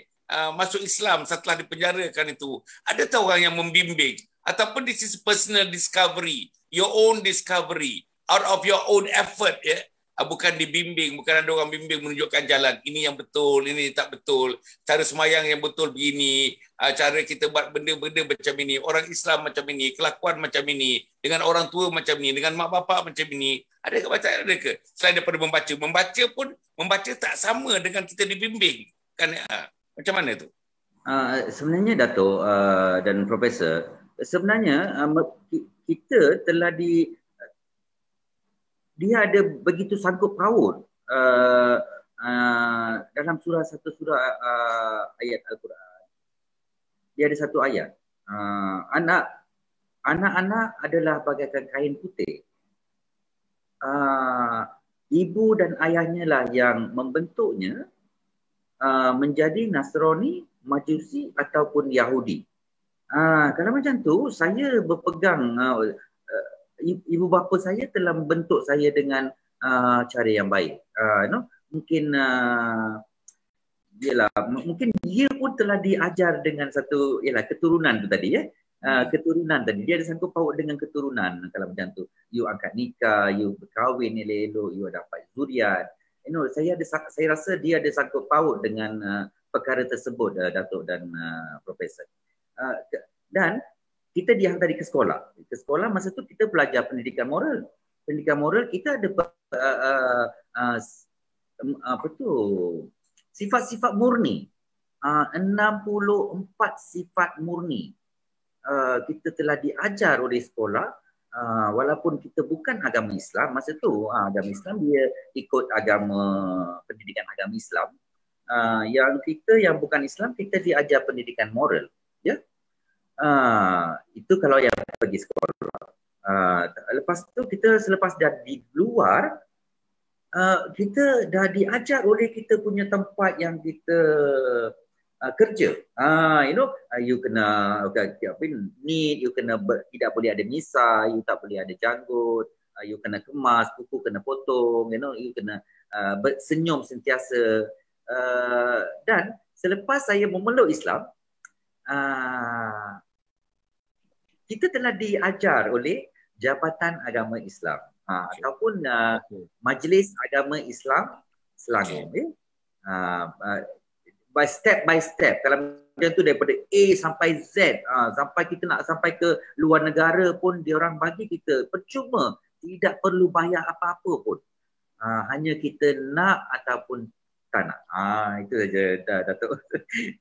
masuk Islam setelah dipenjarakan itu, ada tak orang yang membimbing, ataupun this is personal discovery, your own discovery, out of your own effort ya? Bukan dibimbing, bukan ada orang bimbing menunjukkan jalan, ini yang betul, ini tak betul, cara semayang yang betul begini, cara kita buat benda-benda macam ini, orang Islam macam ini, kelakuan macam ini, dengan orang tua macam ini, dengan mak bapak macam ini. Ada ke baca? Ada ke? Selain daripada membaca pun, membaca tak sama dengan kita dibimbing kan? Macam mana tu? Sebenarnya Dato' dan Profesor, sebenarnya kita telah dia ada begitu sangkut paut dalam satu surah ayat Al-Quran. Dia ada satu ayat, anak-anak adalah bagaikan kain putih. Ibu dan ayahnya lah yang membentuknya menjadi Nasrani, Majusi ataupun Yahudi. Kalau macam tu, saya berpegang ibu bapa saya telah membentuk saya dengan cara yang baik. Mungkin mungkin dia pun telah diajar dengan satu keturunan tu tadi ya. Keturunan tadi dia ada sangkut paut dengan keturunan. Kalau macam tu, you angkat nikah, you berkahwin elok-elok, you dapat zuriat. Saya rasa dia ada sangkut paut dengan perkara tersebut, Datuk dan Profesor. Dan kita dihantar ke sekolah. Ke sekolah masa tu kita belajar pendidikan moral. Pendidikan moral kita ada sifat-sifat murni. 64 sifat murni. Kita telah diajar oleh sekolah, walaupun kita bukan agama Islam masa tu. Agama Islam dia ikut pendidikan agama Islam. Yang kita yang bukan Islam, kita diajar pendidikan moral. Ya. Itu kalau yang pergi sekolah. Lepas tu kita selepas dah di luar, kita dah diajar oleh kita punya tempat yang kita kerja. You kena neat, you kena tidak boleh ada misai, you tak boleh ada janggut, you kena kemas, kuku kena potong, you kena senyum sentiasa. Dan selepas saya memeluk Islam, kita telah diajar oleh Jabatan Agama Islam ataupun Majlis Agama Islam Selangor. By step. Kalau macam tu daripada A sampai Z, sampai kita nak sampai ke luar negara pun diorang bagi kita percuma, tidak perlu bayar apa-apa pun. Hanya kita nak ataupun tak nak. Itu saja Datuk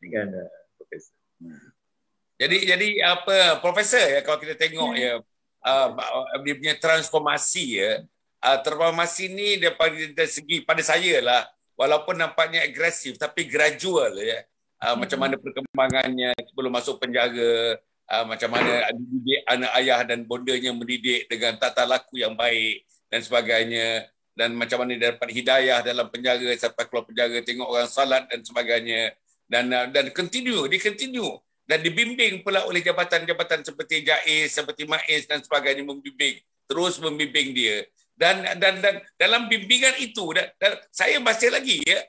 dengan Profesor. Jadi apa Profesor ya, kalau kita tengok ya dia punya transformasi ya, transformasi ni daripada segi pada saya lah, walaupun nampaknya agresif tapi gradual ya. Macam mana perkembangannya sebelum masuk penjara, macam mana dididik anak ayah dan bondanya mendidik dengan tata laku yang baik dan sebagainya, dan macam mana dia dapat hidayah dalam penjara sampai keluar penjara, tengok orang salat dan sebagainya, dan continue dan dibimbing pula oleh jabatan-jabatan seperti JAIS, seperti MAIS dan sebagainya, terus membimbing dia. Dan dalam bimbingan itu dan saya masih lagi ya,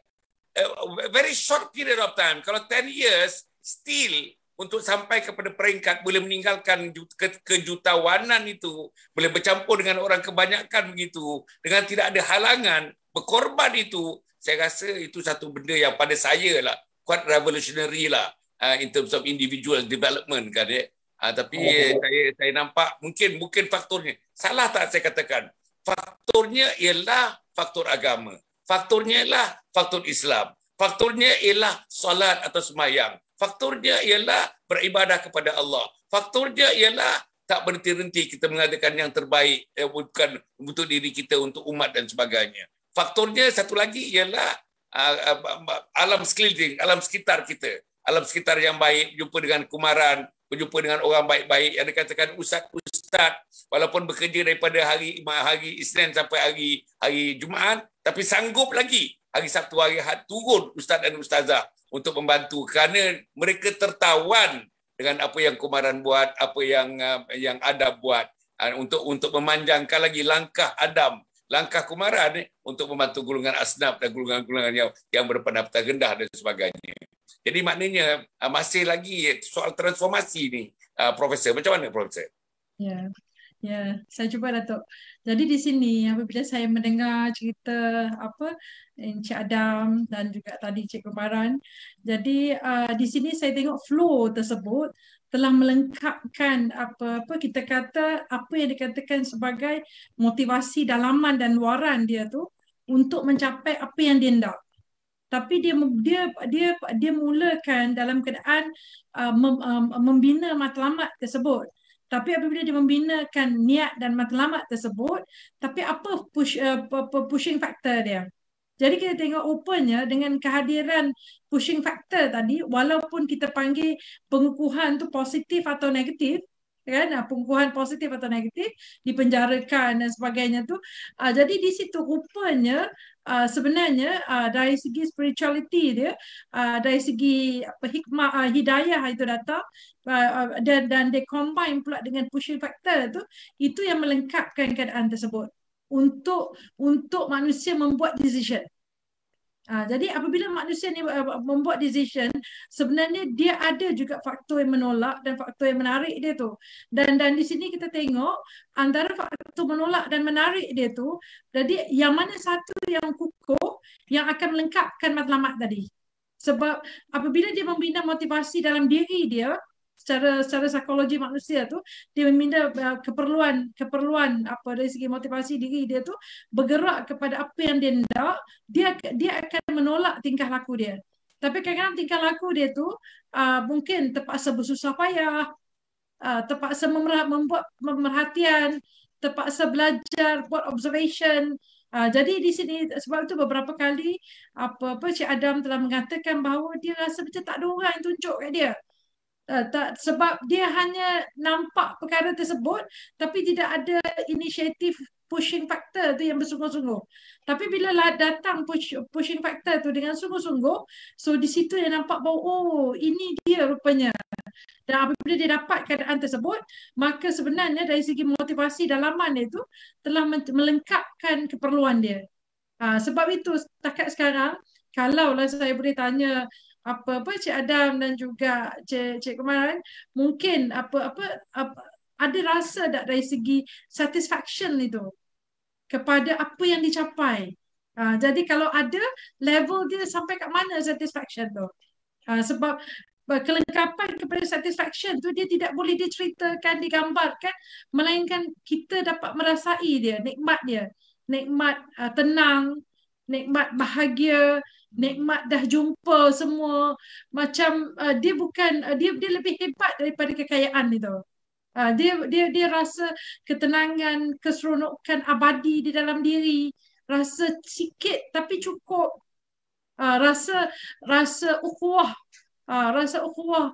very short period of time, kalau 10 years still untuk sampai kepada peringkat boleh meninggalkan kejutawan itu, boleh bercampur dengan orang kebanyakan begitu, dengan tidak ada halangan, berkorban itu, saya rasa itu satu benda yang pada saya lah quite revolutionary lah, in terms of individual development kan ya. Tapi saya nampak mungkin faktornya, salah tak saya katakan, faktornya ialah faktor agama, faktornya ialah faktor Islam, faktornya ialah solat atau sembahyang, faktornya ialah beribadah kepada Allah, faktornya ialah tak berhenti-henti kita mengadakan yang terbaik bukan untuk diri kita, untuk umat dan sebagainya. Faktornya satu lagi ialah alam sekeliling, alam sekitar kita, alam sekitar yang baik, berjumpa dengan kumaran, berjumpa dengan orang baik-baik yang dikatakan ustaz-ustaz, walaupun bekerja daripada hari Isnin sampai hari Jumaat, tapi sanggup lagi hari Sabtu, hari Ahad turun ustaz dan ustazah untuk membantu, kerana mereka tertawan dengan apa yang kumaran buat, apa yang Adab buat, untuk memanjangkan lagi langkah Adam, langkah kumaran untuk membantu golongan asnaf dan golongan-golongan yang berpendapatan rendah dan sebagainya. Jadi maknanya masih lagi soal transformasi ni, Profesor. Macam mana, Profesor? Ya, saya cuba Datuk. Jadi di sini apabila saya mendengar cerita Encik Adam dan juga tadi Cik Kumaran, jadi di sini saya tengok flow tersebut telah melengkapkan apa kita kata, apa yang dikatakan sebagai motivasi dalaman dan luaran dia tu untuk mencapai apa yang dia hendak. Tapi dia mulakan dalam keadaan membina matlamat tersebut. Tapi apabila dia membinakan niat dan matlamat tersebut, tapi apa pushing factor dia? Jadi kita tengok rupanya dengan kehadiran pushing factor tadi, walaupun kita panggil pengukuhan tu positif atau negatif, kan, pengukuhan positif atau negatif, dipenjarakan dan sebagainya tu, jadi di situ rupanya sebenarnya dari segi spirituality dia, dari segi hikmah, hidayah itu datang, dan dia combine pula dengan pushing factor tu, itu yang melengkapkan keadaan tersebut untuk manusia membuat decision. Jadi apabila manusia ni membuat decision, sebenarnya dia ada juga faktor yang menolak dan faktor yang menarik dia tu. Dan di sini kita tengok antara faktor menolak dan menarik dia tu, jadi yang mana satu yang kukuh yang akan melengkapkan matlamat tadi. Sebab apabila dia membina motivasi dalam diri dia, secara psikologi manusia tu, dia meminta keperluan dari segi motivasi diri dia tu bergerak kepada apa yang dia hendak, dia akan menolak tingkah laku dia. Tapi kadang-kadang tingkah laku dia tu mungkin terpaksa bersusah payah, terpaksa membuat pemerhatian, terpaksa belajar, buat observation. Jadi di sini sebab itu beberapa kali Cik Adam telah mengatakan bahawa dia rasa macam tak ada orang yang tunjuk kat dia. Sebab dia hanya nampak perkara tersebut tapi tidak ada inisiatif pushing factor tu yang bersungguh-sungguh. Tapi bila datang pushing factor tu dengan sungguh-sungguh, so di situ dia nampak bahawa oh, ini dia rupanya. Dan apabila dia dapat keadaan tersebut, maka sebenarnya dari segi motivasi dalaman dia itu telah melengkapkan keperluan dia. Sebab itu setakat sekarang, kalaulah saya boleh tanya apa Cik Adam dan juga Cik Kumaran, mungkin apa ada rasa tak dari segi satisfaction itu kepada apa yang dicapai. Jadi kalau ada, level dia sampai kat mana satisfaction tu? Sebab kelengkapan kepada satisfaction tu dia tidak boleh diceritakan, digambarkan, melainkan kita dapat merasai dia, nikmat tenang, nikmat bahagia, nikmat dah jumpa semua, macam dia bukan dia lebih hebat daripada kekayaan itu. Dia rasa ketenangan, keseronokan abadi di dalam diri, rasa sikit tapi cukup, rasa ukhuwah, rasa ukhuwah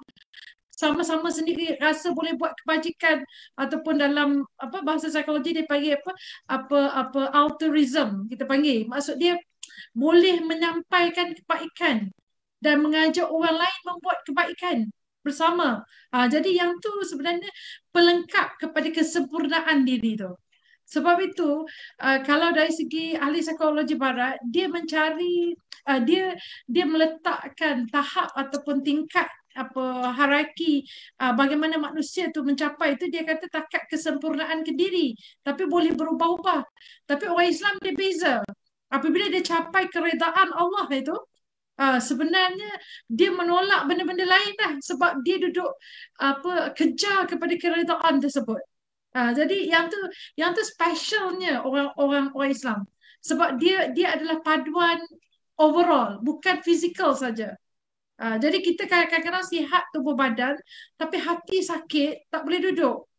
sama-sama sendiri, rasa boleh buat kebajikan, ataupun dalam bahasa psikologi dia panggil altruism, kita panggil, maksud dia boleh menyampaikan kebaikan dan mengajak orang lain membuat kebaikan bersama. Jadi yang tu sebenarnya pelengkap kepada kesempurnaan diri tu. Sebab itu kalau dari segi ahli psikologi barat, dia mencari dia meletakkan tahap ataupun tingkat hierarki bagaimana manusia tu mencapai itu. Dia kata takat kesempurnaan ke diri, tapi boleh berubah-ubah. Tapi orang Islam dia beza. Apabila dia capai keredaan Allah itu, sebenarnya dia menolak benda-benda lain dah, sebab dia duduk kejar kepada keredaan tersebut. Jadi yang tu specialnya orang Islam, sebab dia adalah paduan overall, bukan fizikal saja. Jadi kita kadang-kadang sihat tubuh badan, tapi hati sakit, tak boleh duduk.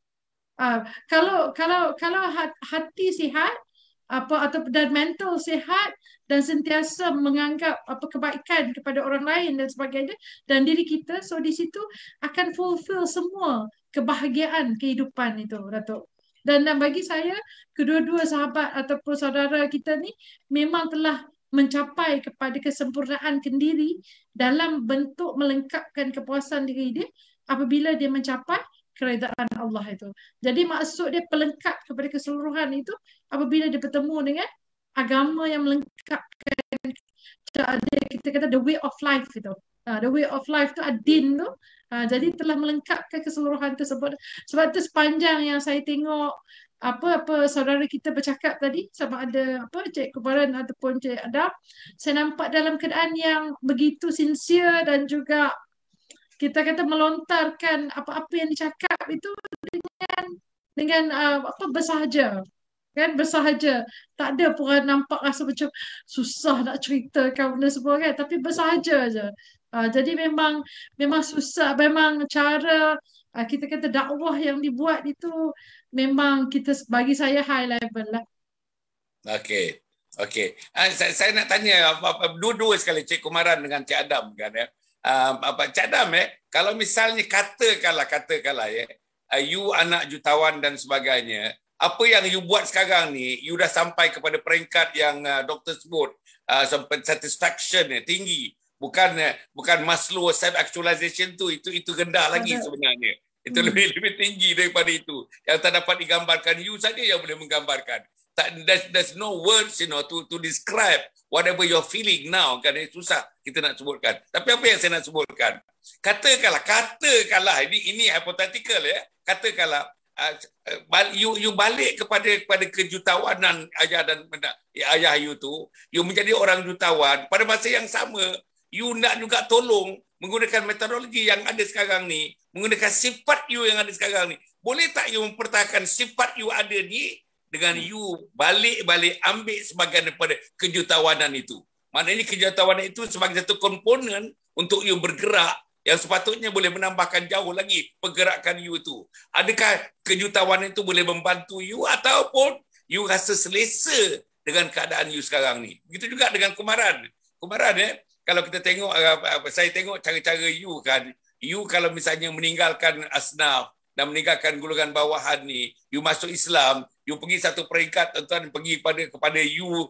Kalau hati sihat dan mental sihat dan sentiasa menganggap kebaikan kepada orang lain dan sebagainya dan diri kita, so di situ akan fulfill semua kebahagiaan kehidupan itu, Datuk. Dan bagi saya, kedua-dua sahabat ataupun saudara kita ni memang telah mencapai kepada kesempurnaan diri dalam bentuk melengkapkan kepuasan diri dia apabila dia mencapai keredaan Allah itu. Jadi maksud dia pelengkap kepada keseluruhan itu apabila dia bertemu dengan agama yang melengkapkan, kita kata the way of life itu. The way of life tu ad-din tu. Jadi telah melengkapkan keseluruhan tersebut. Sebab itu sepanjang yang saya tengok apa saudara kita bercakap tadi, sama ada Cik Kumaran ataupun Cik Adam, saya nampak dalam keadaan yang begitu sincere dan juga kita kata melontarkan apa-apa yang dicakap itu dengan bersahaja, kan, bersahaja, tak ada pun nampak rasa macam susah nak ceritakan benda semua, kan, tapi bersahaja je. Jadi memang susah, memang cara kita kata dakwah yang dibuat itu memang bagi saya high level lah. Okey. Saya nak tanya dua-dua sekali, Cik Kumaran dengan Cik Adam, kan ya. Cik Adam, kalau misalnya katakanlah you anak jutawan dan sebagainya, apa yang you buat sekarang ni, you dah sampai kepada peringkat yang doktor sebut sampai satisfaction tinggi. Bukan Maslow self actualization tu, itu rendah lagi sebenarnya. Itu lebih tinggi daripada itu. Yang tak dapat digambarkan, you saja yang boleh menggambarkan. There's no words, to describe whatever you're feeling now, kan, susah kita nak sebutkan. Tapi apa yang saya nak sebutkan, katakanlah ini hypothetical, ya. Katakanlah you balik kepada kejutawanan ayah you tu, you menjadi orang jutawan, pada masa yang sama you nak juga tolong menggunakan metodologi yang ada sekarang ni, menggunakan sifat you yang ada sekarang ni. Boleh tak you mempertahankan sifat you ada ni dengan you balik-balik ambil sebagian daripada kejutawanan itu? Maknanya kejutawanan itu sebagai satu komponen untuk you bergerak yang sepatutnya boleh menambahkan jauh lagi pergerakan you itu. Adakah kejutawanan itu boleh membantu you ataupun you rasa selesa dengan keadaan you sekarang ni? Begitu juga dengan Kumaran, kalau kita tengok, saya tengok cara-cara you, kan, you kalau misalnya meninggalkan asnaf dan meninggalkan golongan bawahan ni, you masuk Islam, you pergi satu peringkat, tuan-tuan, pergi kepada you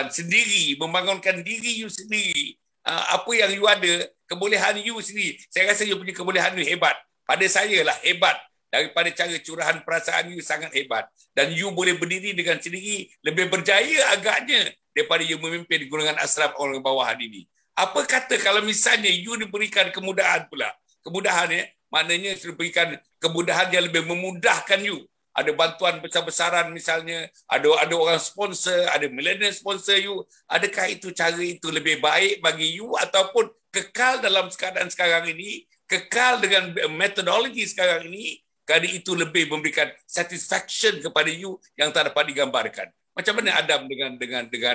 sendiri, membangunkan diri you sendiri. Apa yang you ada, kebolehan you sendiri. Saya rasa you punya kebolehan you hebat. pada saya lah hebat. Daripada cara curahan perasaan you sangat hebat. Dan you boleh berdiri dengan sendiri lebih berjaya agaknya daripada you memimpin golongan asraf orang bawahan ini. Apa kata kalau misalnya you diberikan kemudahan pula? Kemudahan maknanya diberikan kemudahan yang lebih memudahkan you. Ada bantuan besar-besaran misalnya, ada orang sponsor, ada millennial sponsor you. Adakah itu cara itu lebih baik bagi you ataupun kekal dalam keadaan sekarang ini, kekal dengan metodologi sekarang ini, kerana itu lebih memberikan satisfaction kepada you yang tak dapat digambarkan. Macam mana Adam dengan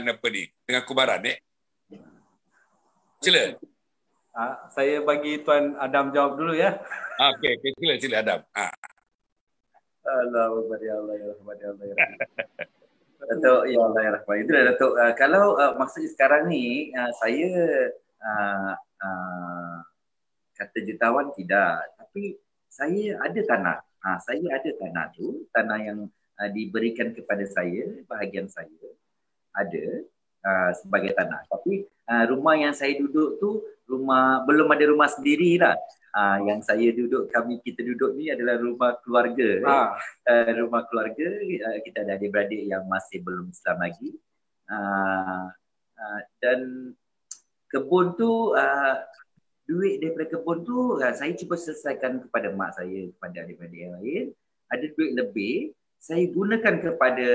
apa ni? Dengan kubaran Sila. Saya bagi Tuan Adam jawab dulu ya. Okey, sila Adam. Allahu ya Allah ya Rahman ya Allah ya Rahman. Datuk, ya Allah ya Rahman. Itulah Datuk. Kalau maksudnya sekarang ni saya kata jutawan tidak, tapi saya ada tanah. Saya ada tanah tu, tanah yang diberikan kepada saya, bahagian saya ada sebagai tanah. Tapi rumah yang saya duduk tu belum ada rumah sendirilah. Yang saya duduk, kita duduk ni adalah rumah keluarga. Rumah keluarga, kita ada adik-beradik yang masih belum Islam lagi. Dan kebun tu, duit daripada kebun tu saya cuba selesaikan kepada mak saya, kepada adik-adik yang lain. Ada duit lebih, saya gunakan kepada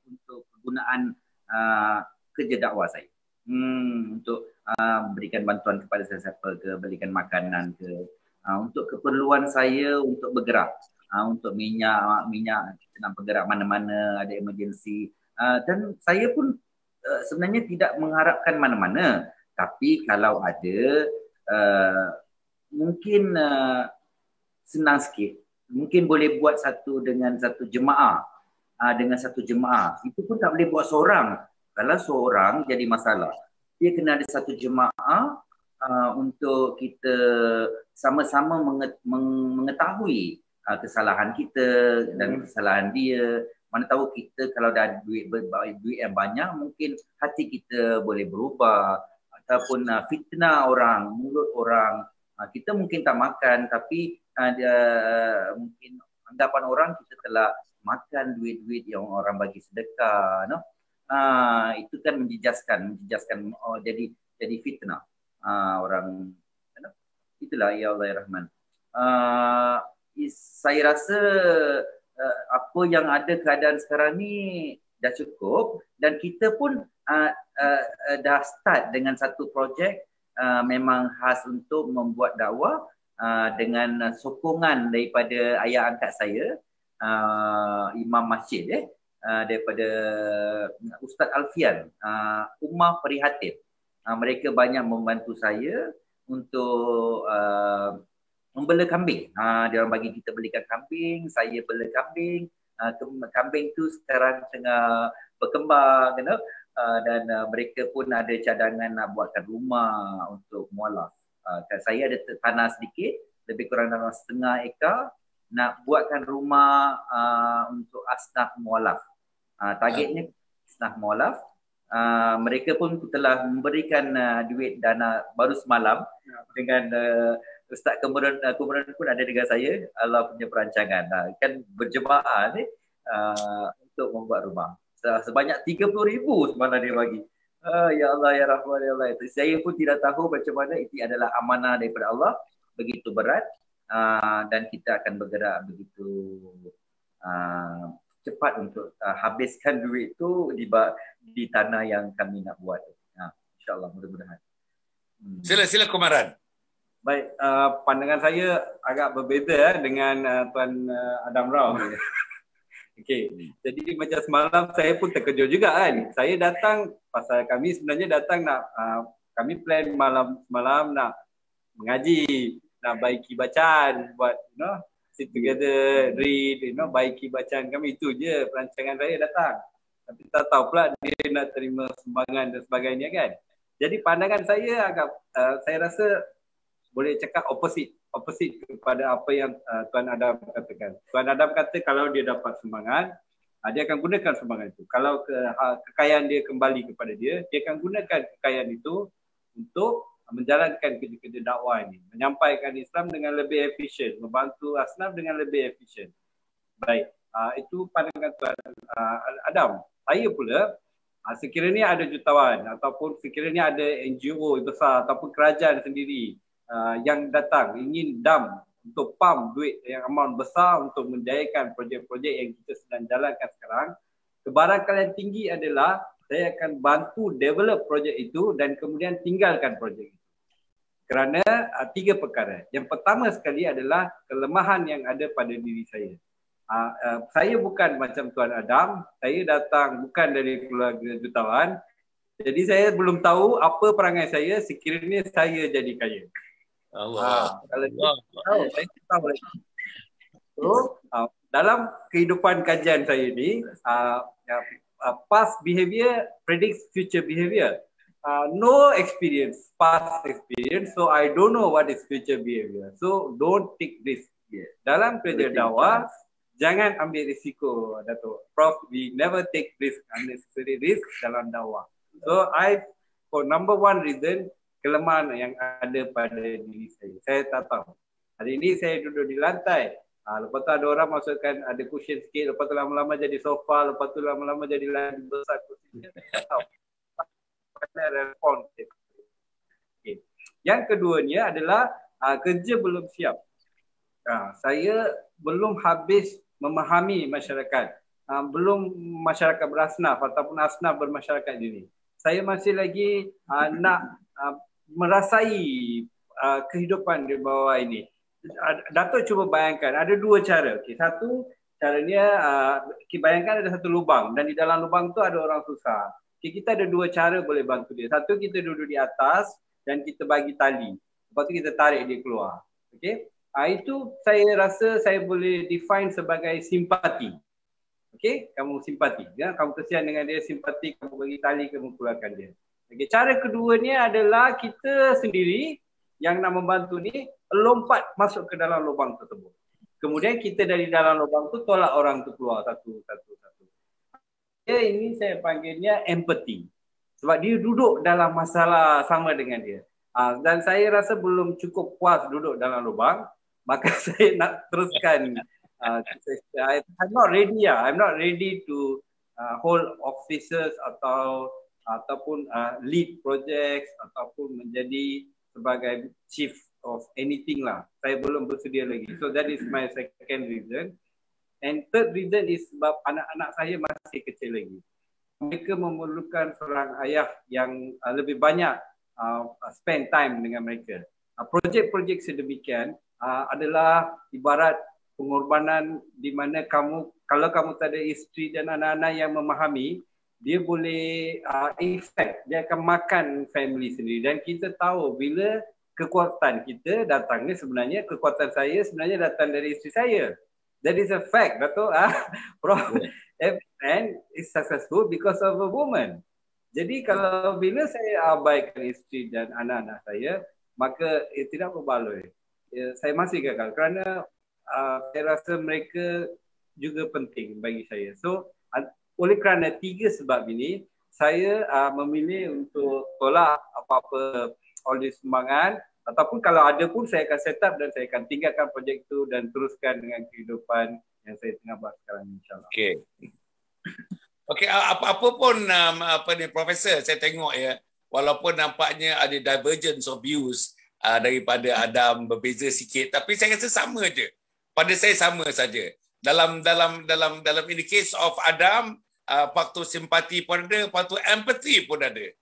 untuk penggunaan kerja dakwah saya. Untuk berikan bantuan kepada sesiapa ke, berikan makanan ke, untuk keperluan saya untuk bergerak, untuk minyak kita nak bergerak mana-mana, ada emergency. Dan saya pun sebenarnya tidak mengharapkan mana-mana. Tapi kalau ada, mungkin senang sikit. Mungkin boleh buat dengan satu jemaah. Itu pun tak boleh buat seorang. Kalau seorang jadi masalah. Dia kena ada satu jemaah untuk kita sama-sama mengetahui kesalahan kita dan kesalahan dia. Mana tahu kita kalau dah duit yang banyak, mungkin hati kita boleh berubah. Ataupun fitnah orang, mulut orang. Kita mungkin tak makan, tapi mungkin anggapan orang kita telah makan duit-duit yang orang bagi sedekah. Itu kan menjejaskan jadi fitnah orang. Itulah ya Allah ya Rahman. Saya rasa apa yang ada keadaan sekarang ni dah cukup, dan kita pun dah start dengan satu projek memang khas untuk membuat dakwah dengan sokongan daripada ayah angkat saya, Imam Masjid daripada Ustaz Alfian, Ummah Prihatin. Mereka banyak membantu saya untuk membela kambing. Dia orang bagi kita belikan kambing, saya bela kambing. Kambing tu sekarang tengah berkembang, dan mereka pun ada cadangan nak buatkan rumah untuk mualaf. Saya ada tanah sedikit, lebih kurang dalam 1/2 ekar, nak buatkan rumah untuk asnaf mualaf. Targetnya asnaf mualaf. Mereka pun telah memberikan duit dana baru semalam dengan Ustaz Kemudian pun ada dengan saya. Allah punya perancangan. Kan berjemaah ni untuk membuat rumah. Sebanyak 30,000 semalam dia bagi. Ya Allah ya Rahman ya Allah. Saya pun tidak tahu macam mana. Itu adalah amanah daripada Allah. Begitu berat. Dan kita akan bergerak begitu cepat untuk habiskan duit tu di tanah yang kami nak buat. InsyaAllah mudah-mudahan. Sila Kumaran. Baik, pandangan saya agak berbeza dengan Tuan Adam Rao. Okey, jadi macam semalam saya pun terkejut juga kan. Saya datang, pasal kami sebenarnya datang nak, kami plan semalam nak mengaji, nak baiki bacaan, buat sit together, read, baiki bacaan kami. Itu je perancangan saya datang. Tapi tak tahu pula dia nak terima sumbangan dan sebagainya kan. Jadi pandangan saya agak, saya rasa boleh cakap opposite kepada apa yang Tuan Adam katakan. Tuan Adam kata kalau dia dapat sumbangan, dia akan gunakan sumbangan itu. Kalau kekayaan dia kembali kepada dia, dia akan gunakan kekayaan itu untuk menjalankan kerja-kerja dakwah ini, menyampaikan Islam dengan lebih efisien, membantu asnaf dengan lebih efisien. Baik, itu pandangan Tuan Adam. Saya pula, sekiranya ada jutawan ataupun sekiranya ada NGO besar ataupun kerajaan sendiri yang datang ingin dam untuk pump duit yang amount besar untuk menjayakan projek-projek yang kita sedang jalankan sekarang, kebarangkalian tinggi adalah saya akan bantu develop projek itu dan kemudian tinggalkan projek itu. Kerana 3 perkara. Yang pertama sekali adalah kelemahan yang ada pada diri saya. Saya bukan macam Tuan Adam, saya datang bukan dari keluarga jutawan. Jadi saya belum tahu apa perangai saya sekiranya saya jadi kaya. Allah. Kalau tahu, saya tahu lagi. So, dalam kehidupan kajian saya ni, past behavior predicts future behavior. No experience, past experience, so I don't know what is future behavior. So don't take risk. Dalam kerja dakwah, jangan ambil risiko, Dato'. Prof, we never take risk, unnecessary risk dalam dakwah. So for number one reason, kelemahan yang ada pada diri saya. Saya tak tahu. Hari ini saya duduk di lantai. Lepas tu ada orang masukkan ada cushion sikit, lepas tu lama-lama jadi sofa, lepas tu lama-lama jadi lagi besar kursinya. Tak tahu. Respon. Okay. Yang keduanya adalah kerja belum siap. Saya belum habis memahami masyarakat. Belum masyarakat berasnaf ataupun asnaf bermasyarakat ini. Saya masih lagi nak merasai kehidupan di bawah ini. Datuk cuba bayangkan ada 2 cara. Okay. Satu caranya bayangkan ada satu lubang dan di dalam lubang tu ada orang susah. Okay, kita ada 2 cara boleh bantu dia. Satu, kita duduk di atas dan kita bagi tali. Lepas tu kita tarik dia keluar. Okay? Itu saya rasa saya boleh define sebagai simpati. Okay? Kamu simpati. Ya? Kamu kesian dengan dia, simpati, kamu bagi tali, kamu keluarkan dia. Okay. Cara keduanya adalah kita sendiri yang nak membantu ni lompat masuk ke dalam lubang tersebut. Kemudian kita dari dalam lubang tu tolak orang tu keluar satu-satu. Ini saya panggilnya empathy. Sebab dia duduk dalam masalah sama dengan dia. Dan saya rasa belum cukup puas duduk dalam lubang. Maka saya nak teruskan. I'm not ready. I'm not ready to hold offices ataupun lead projects ataupun menjadi sebagai chief of anything lah. Saya belum bersedia lagi. So that is my second reason. And third reason is sebab anak-anak saya masih kecil lagi. Mereka memerlukan seorang ayah yang lebih banyak spend time dengan mereka. Projek-projek sedemikian adalah ibarat pengorbanan di mana kalau kamu tak ada isteri dan anak-anak yang memahami, dia boleh effect, dia akan makan family sendiri. Dan kita tahu bila kekuatan kita datangnya sebenarnya, kekuatan saya sebenarnya datang dari isteri saya. That is a fact, Dato'. Prof, every man is successful because of a woman. Jadi kalau bila saya abaikan isteri dan anak-anak saya, maka tidak berbaloi. Saya masih gagal kerana saya rasa mereka juga penting bagi saya. So, oleh kerana 3 sebab ini, saya memilih untuk tolak apa-apa oleh sumbangan. Ataupun kalau ada pun saya akan set up dan saya akan tinggalkan projek itu dan teruskan dengan kehidupan yang saya tengah buat sekarang, insyaAllah. Okey. Okey, apa pun Profesor, saya tengok ya, walaupun nampaknya ada divergence of views daripada Adam, berbeza sikit, tapi saya rasa sama je. Pada saya sama saja. Dalam in the case of Adam, faktor simpati pun ada, faktor empathy pun ada.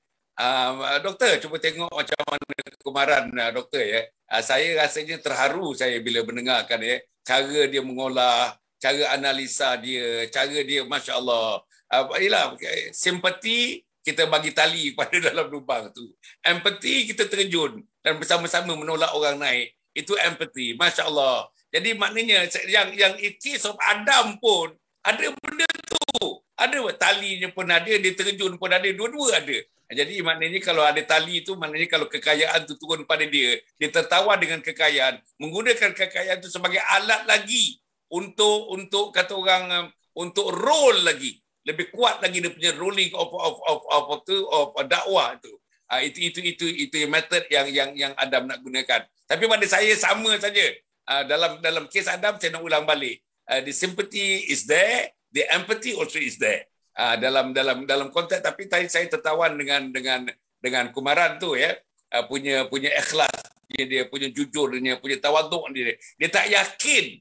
Doktor, cuba tengok macam mana kemaran doktor ya. Saya rasanya terharu saya bila mendengarkan ya, cara dia mengolah, cara analisa dia, cara dia, Masya Allah. Ialah simpati, kita bagi tali pada dalam lubang tu. Empathy, kita terjun dan bersama-sama menolak orang naik. Itu empathy, Masya Allah. Jadi maknanya yang case of Adam pun ada benda tu. Ada talinya pun ada, dia terjun pun ada, dua-dua ada. Jadi maknanya kalau ada tali itu, maknanya kalau kekayaan itu turun pada dia, dia tertawa dengan kekayaan, menggunakan kekayaan itu sebagai alat lagi untuk kata orang, untuk roll lagi, lebih kuat lagi dia punya rolling of dakwah itu. Itu method yang Adam nak gunakan. Tapi pada saya sama saja. Dalam kes Adam saya nak ulang balik. The sympathy is there, the empathy also is there. Dalam konteks, tapi tadi saya tertawan dengan Kumaran tu ya, punya ikhlas dia punya jujur, dia punya tawaduk dia tak yakin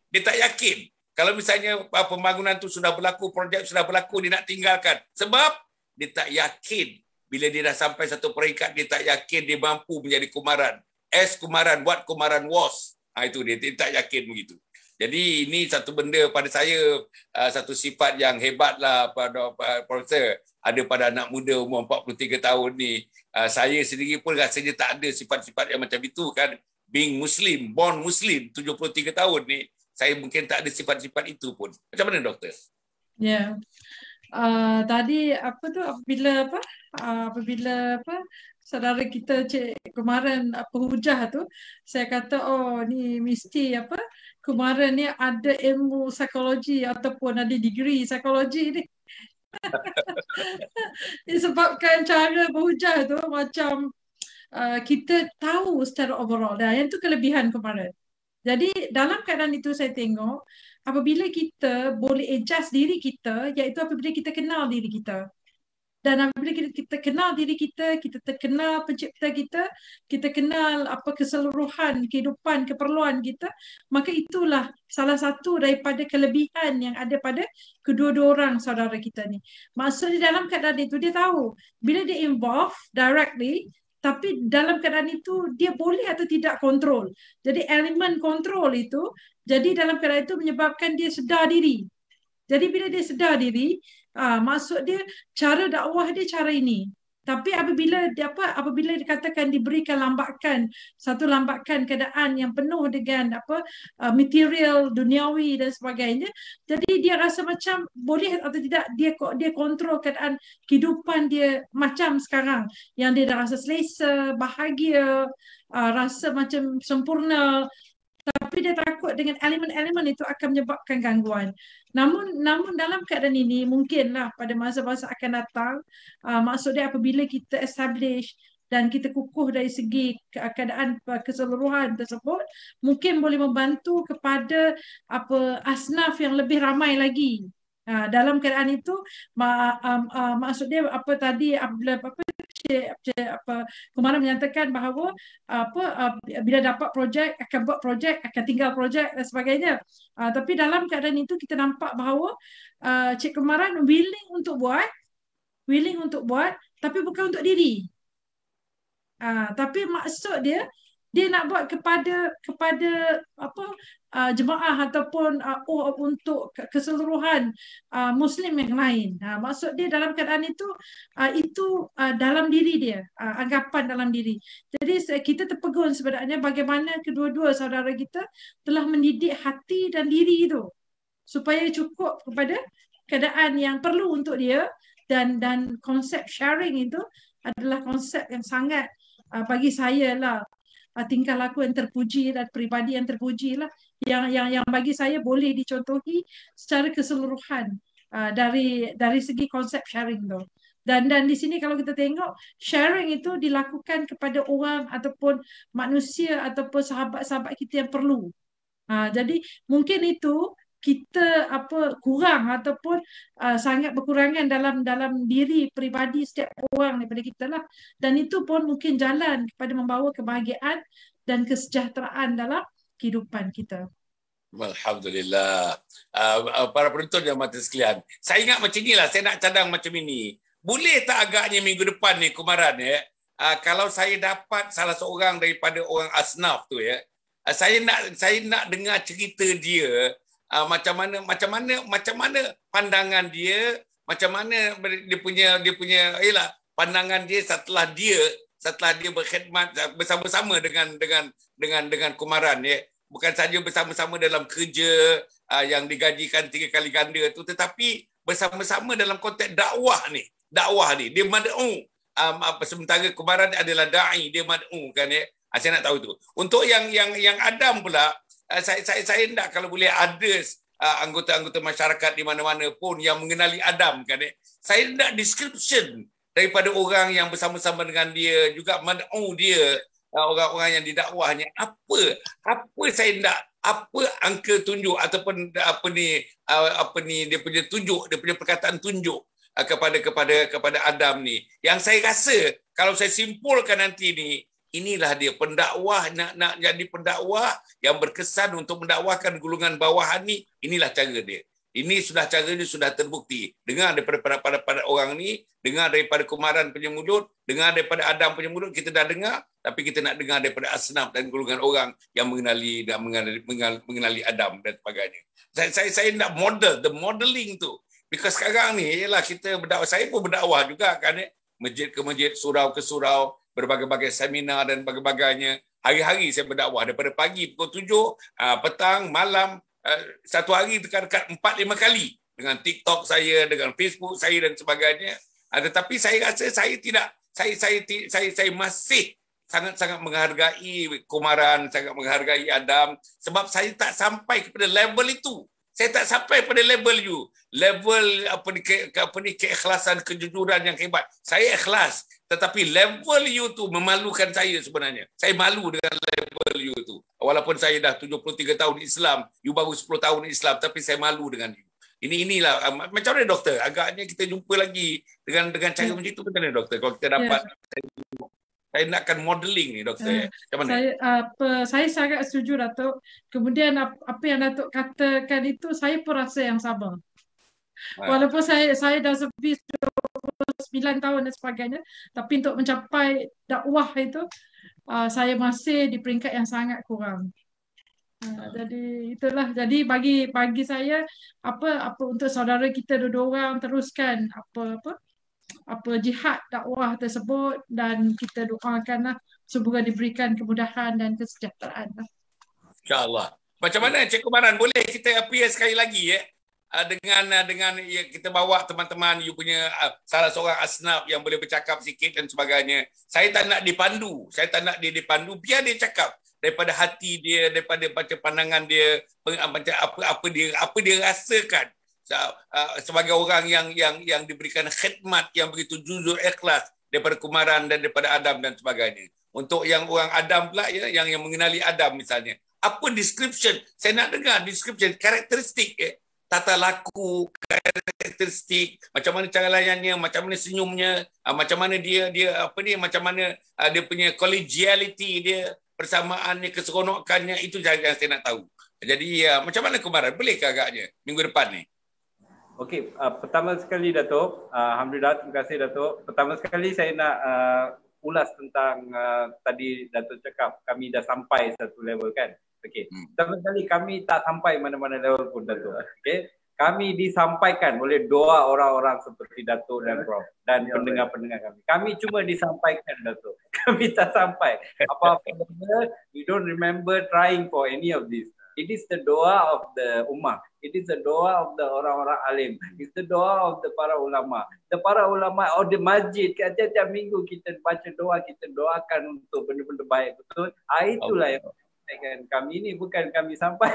kalau misalnya pembangunan tu sudah berlaku, projek sudah berlaku, dia nak tinggalkan sebab dia tak yakin. Bila dia dah sampai satu peringkat, dia tak yakin dia mampu menjadi Kumaran. As Kumaran, what Kumaran was. Itu dia tak yakin begitu. Jadi ini satu benda pada saya, satu sifat yang hebat lah pada Profesor. Ada pada anak muda umur 43 tahun ni. Saya sendiri pun rasanya tak ada sifat-sifat yang macam itu kan. Being Muslim, born Muslim, 73 tahun ni, saya mungkin tak ada sifat-sifat itu pun. Macam mana doktor? Ya. Tadi apabila saudara kita Cik Kumaran hujah tu, saya kata ni mesti Kumaran ni ada ilmu psikologi ataupun ada degree psikologi ni. Disebabkan cara berhujah tu macam kita tahu secara overall dah. Yang tu kelebihan Kumaran. Jadi dalam keadaan itu saya tengok apabila kita boleh adjust diri kita, iaitu apabila kita kenal diri kita. Dan apabila kita kenal diri kita, kita terkenal pencipta kita, kita kenal apa keseluruhan kehidupan, keperluan kita, maka itulah salah satu daripada kelebihan yang ada pada kedua-dua orang saudara kita ni. Maksudnya dalam keadaan itu dia tahu bila dia involve directly, tapi dalam keadaan itu dia boleh atau tidak kontrol. Jadi elemen kontrol itu, jadi dalam keadaan itu menyebabkan dia sedar diri. Jadi bila dia sedar diri, maksud dia cara dakwah dia cara ini. Tapi apabila dikatakan diberikan satu lambakan keadaan yang penuh dengan material duniawi dan sebagainya, jadi dia rasa macam boleh atau tidak dia kontrol keadaan kehidupan dia macam sekarang, yang dia dah rasa selesa, bahagia, rasa macam sempurna. Tapi dia takut dengan elemen-elemen itu akan menyebabkan gangguan. Namun dalam keadaan ini mungkinlah pada masa-masa akan datang, maksudnya apabila kita establish dan kita kukuh dari segi keadaan keseluruhan tersebut, mungkin boleh membantu kepada asnaf yang lebih ramai lagi. Dalam keadaan itu maksudnya Kumaran menyatakan bahawa bila dapat projek akan buat projek, akan tinggal projek dan sebagainya. Tapi dalam keadaan itu kita nampak bahawa Cik Kumaran willing untuk buat tapi bukan untuk diri. Tapi maksud dia nak buat kepada jemaah ataupun untuk keseluruhan Muslim yang lain. Maksud dia dalam keadaan itu dalam diri dia, anggapan dalam diri. Jadi kita terpegun sebenarnya bagaimana kedua-dua saudara kita telah mendidik hati dan diri itu supaya cukup kepada keadaan yang perlu untuk dia, dan konsep sharing itu adalah konsep yang sangat bagi saya lah tingkah laku yang terpuji dan peribadi yang terpuji lah, yang bagi saya boleh dicontohi secara keseluruhan dari segi konsep sharing tu. Dan di sini kalau kita tengok, sharing itu dilakukan kepada orang ataupun manusia ataupun sahabat-sahabat kita yang perlu. Jadi mungkin itu kita kurang ataupun sangat berkurangan dalam diri peribadi setiap orang daripada kita lah, dan itu pun mungkin jalan kepada membawa kebahagiaan dan kesejahteraan dalam kehidupan kita. Alhamdulillah. Para penonton yang mata sekalian, saya ingat macam inilah, saya nak cadang macam ini. Boleh tak agaknya minggu depan ni Kumaran kalau saya dapat salah seorang daripada orang asnaf tu saya nak dengar cerita dia. Macam mana pandangan dia, macam mana dia punya pandangan dia setelah dia berkhidmat bersama-sama dengan Kumaran bukan saja bersama-sama dalam kerja yang digajikan 3 kali ganda tu, tetapi bersama-sama dalam konteks dakwah ni dia mad'u. Sementara Kumaran adalah dai, dia mad'u kan saya nak tahu tu. Untuk yang Adam pula, saya nak kalau boleh ada anggota-anggota masyarakat di mana-mana pun yang mengenali Adam kan saya nak description daripada orang yang bersama-sama dengan dia, juga mad'u dia, orang-orang yang didakwahnya. Apa saya nak, apa angka tunjuk ataupun apa ni dia punya tunjuk, dia punya perkataan tunjuk kepada Adam ni. Yang saya rasa kalau saya simpulkan nanti ni, inilah dia pendakwah, nak jadi pendakwah yang berkesan untuk mendakwahkan golongan bawahan ni. Inilah cara dia. Ini caranya sudah terbukti. Dengar daripada orang ni, dengar daripada Kumaran punya mulut, dengar daripada Adam punya mulut, kita dah dengar, tapi kita nak dengar daripada asnaf dan golongan orang yang mengenali Adam dan sebagainya. Saya nak model, the modeling tu. Because sekarang ni, ialah kita berdakwah, saya pun berdakwah juga kan, masjid ke masjid, surau ke surau, berbagai-bagai seminar dan sebagainya. Hari-hari saya berdakwah daripada pagi pukul 7, petang, malam, satu hari dekat-dekat 4-5 kali dengan TikTok saya, dengan Facebook saya dan sebagainya. Tetapi saya rasa saya masih sangat-sangat menghargai Kumaran, sangat menghargai Adam, sebab saya tak sampai kepada level itu. Saya tak sampai pada level you. Level keikhlasan, kejujuran yang hebat. Saya ikhlas. Tetapi level you tu memalukan saya sebenarnya. Saya malu dengan level you tu. Walaupun saya dah 73 tahun Islam, you baru 10 tahun Islam, tapi saya malu dengan you. Inilah macam mana doktor? Agaknya kita jumpa lagi dengan cara macam itu, macam mana doktor? Kalau kita dapat saya nakkan modeling ni doktor. Macam mana? Saya sangat setuju Datuk. Kemudian apa yang Datuk katakan itu saya pun rasa yang sama. Walaupun saya dah lebih 9 tahun dan sebagainya, tapi untuk mencapai dakwah itu saya masih di peringkat yang sangat kurang. Jadi itulah. Jadi bagi saya apa untuk saudara kita dua orang teruskan apa jihad dakwah tersebut, dan kita doakanlah semoga diberikan kemudahan dan kesejahteraan. InsyaAllah. Macam mana Cik Kumaran, boleh kita appear sekali lagi dengan kita bawa teman-teman you punya salah seorang asnaf yang boleh bercakap sikit dan sebagainya. Saya tak nak dipandu, biar dia cakap daripada hati dia, daripada baca pandangan dia, apa dia rasakan sebagai orang yang diberikan khidmat yang begitu jujur, ikhlas daripada Kumaran dan daripada Adam dan sebagainya. Untuk yang orang Adam pula yang mengenali Adam misalnya, apa description? Saya nak dengar description, karakteristik tata laku, karakteristik, macam mana cara layannya, macam mana senyumnya, macam mana dia macam mana dia punya collegiality dia, persamaannya, keseronokannya, itu yang saya nak tahu. Jadi macam mana Kumaran? Bolehkah agaknya minggu depan ni? Okey, pertama sekali Datuk, alhamdulillah, terima kasih Datuk. Pertama sekali saya nak ulas tentang tadi Datuk cakap kami dah sampai satu level kan. Okey. Pertama sekali kami tak sampai mana-mana level pun Datuk. Okey. Kami disampaikan oleh dua orang-orang seperti Datuk dan Prof dan pendengar-pendengar kami. Kami cuma disampaikan Datuk. Kami tak sampai. Apa-apa we don't remember trying for any of this. It is the doa of the ummah. It is the doa of the orang-orang alim. It's the doa of the para ulama. The para ulama or the masjid. Tiap-tiap minggu kita baca doa, kita doakan untuk benda-benda baik. Betul? Itulah yang kami ni, bukan kami sampai.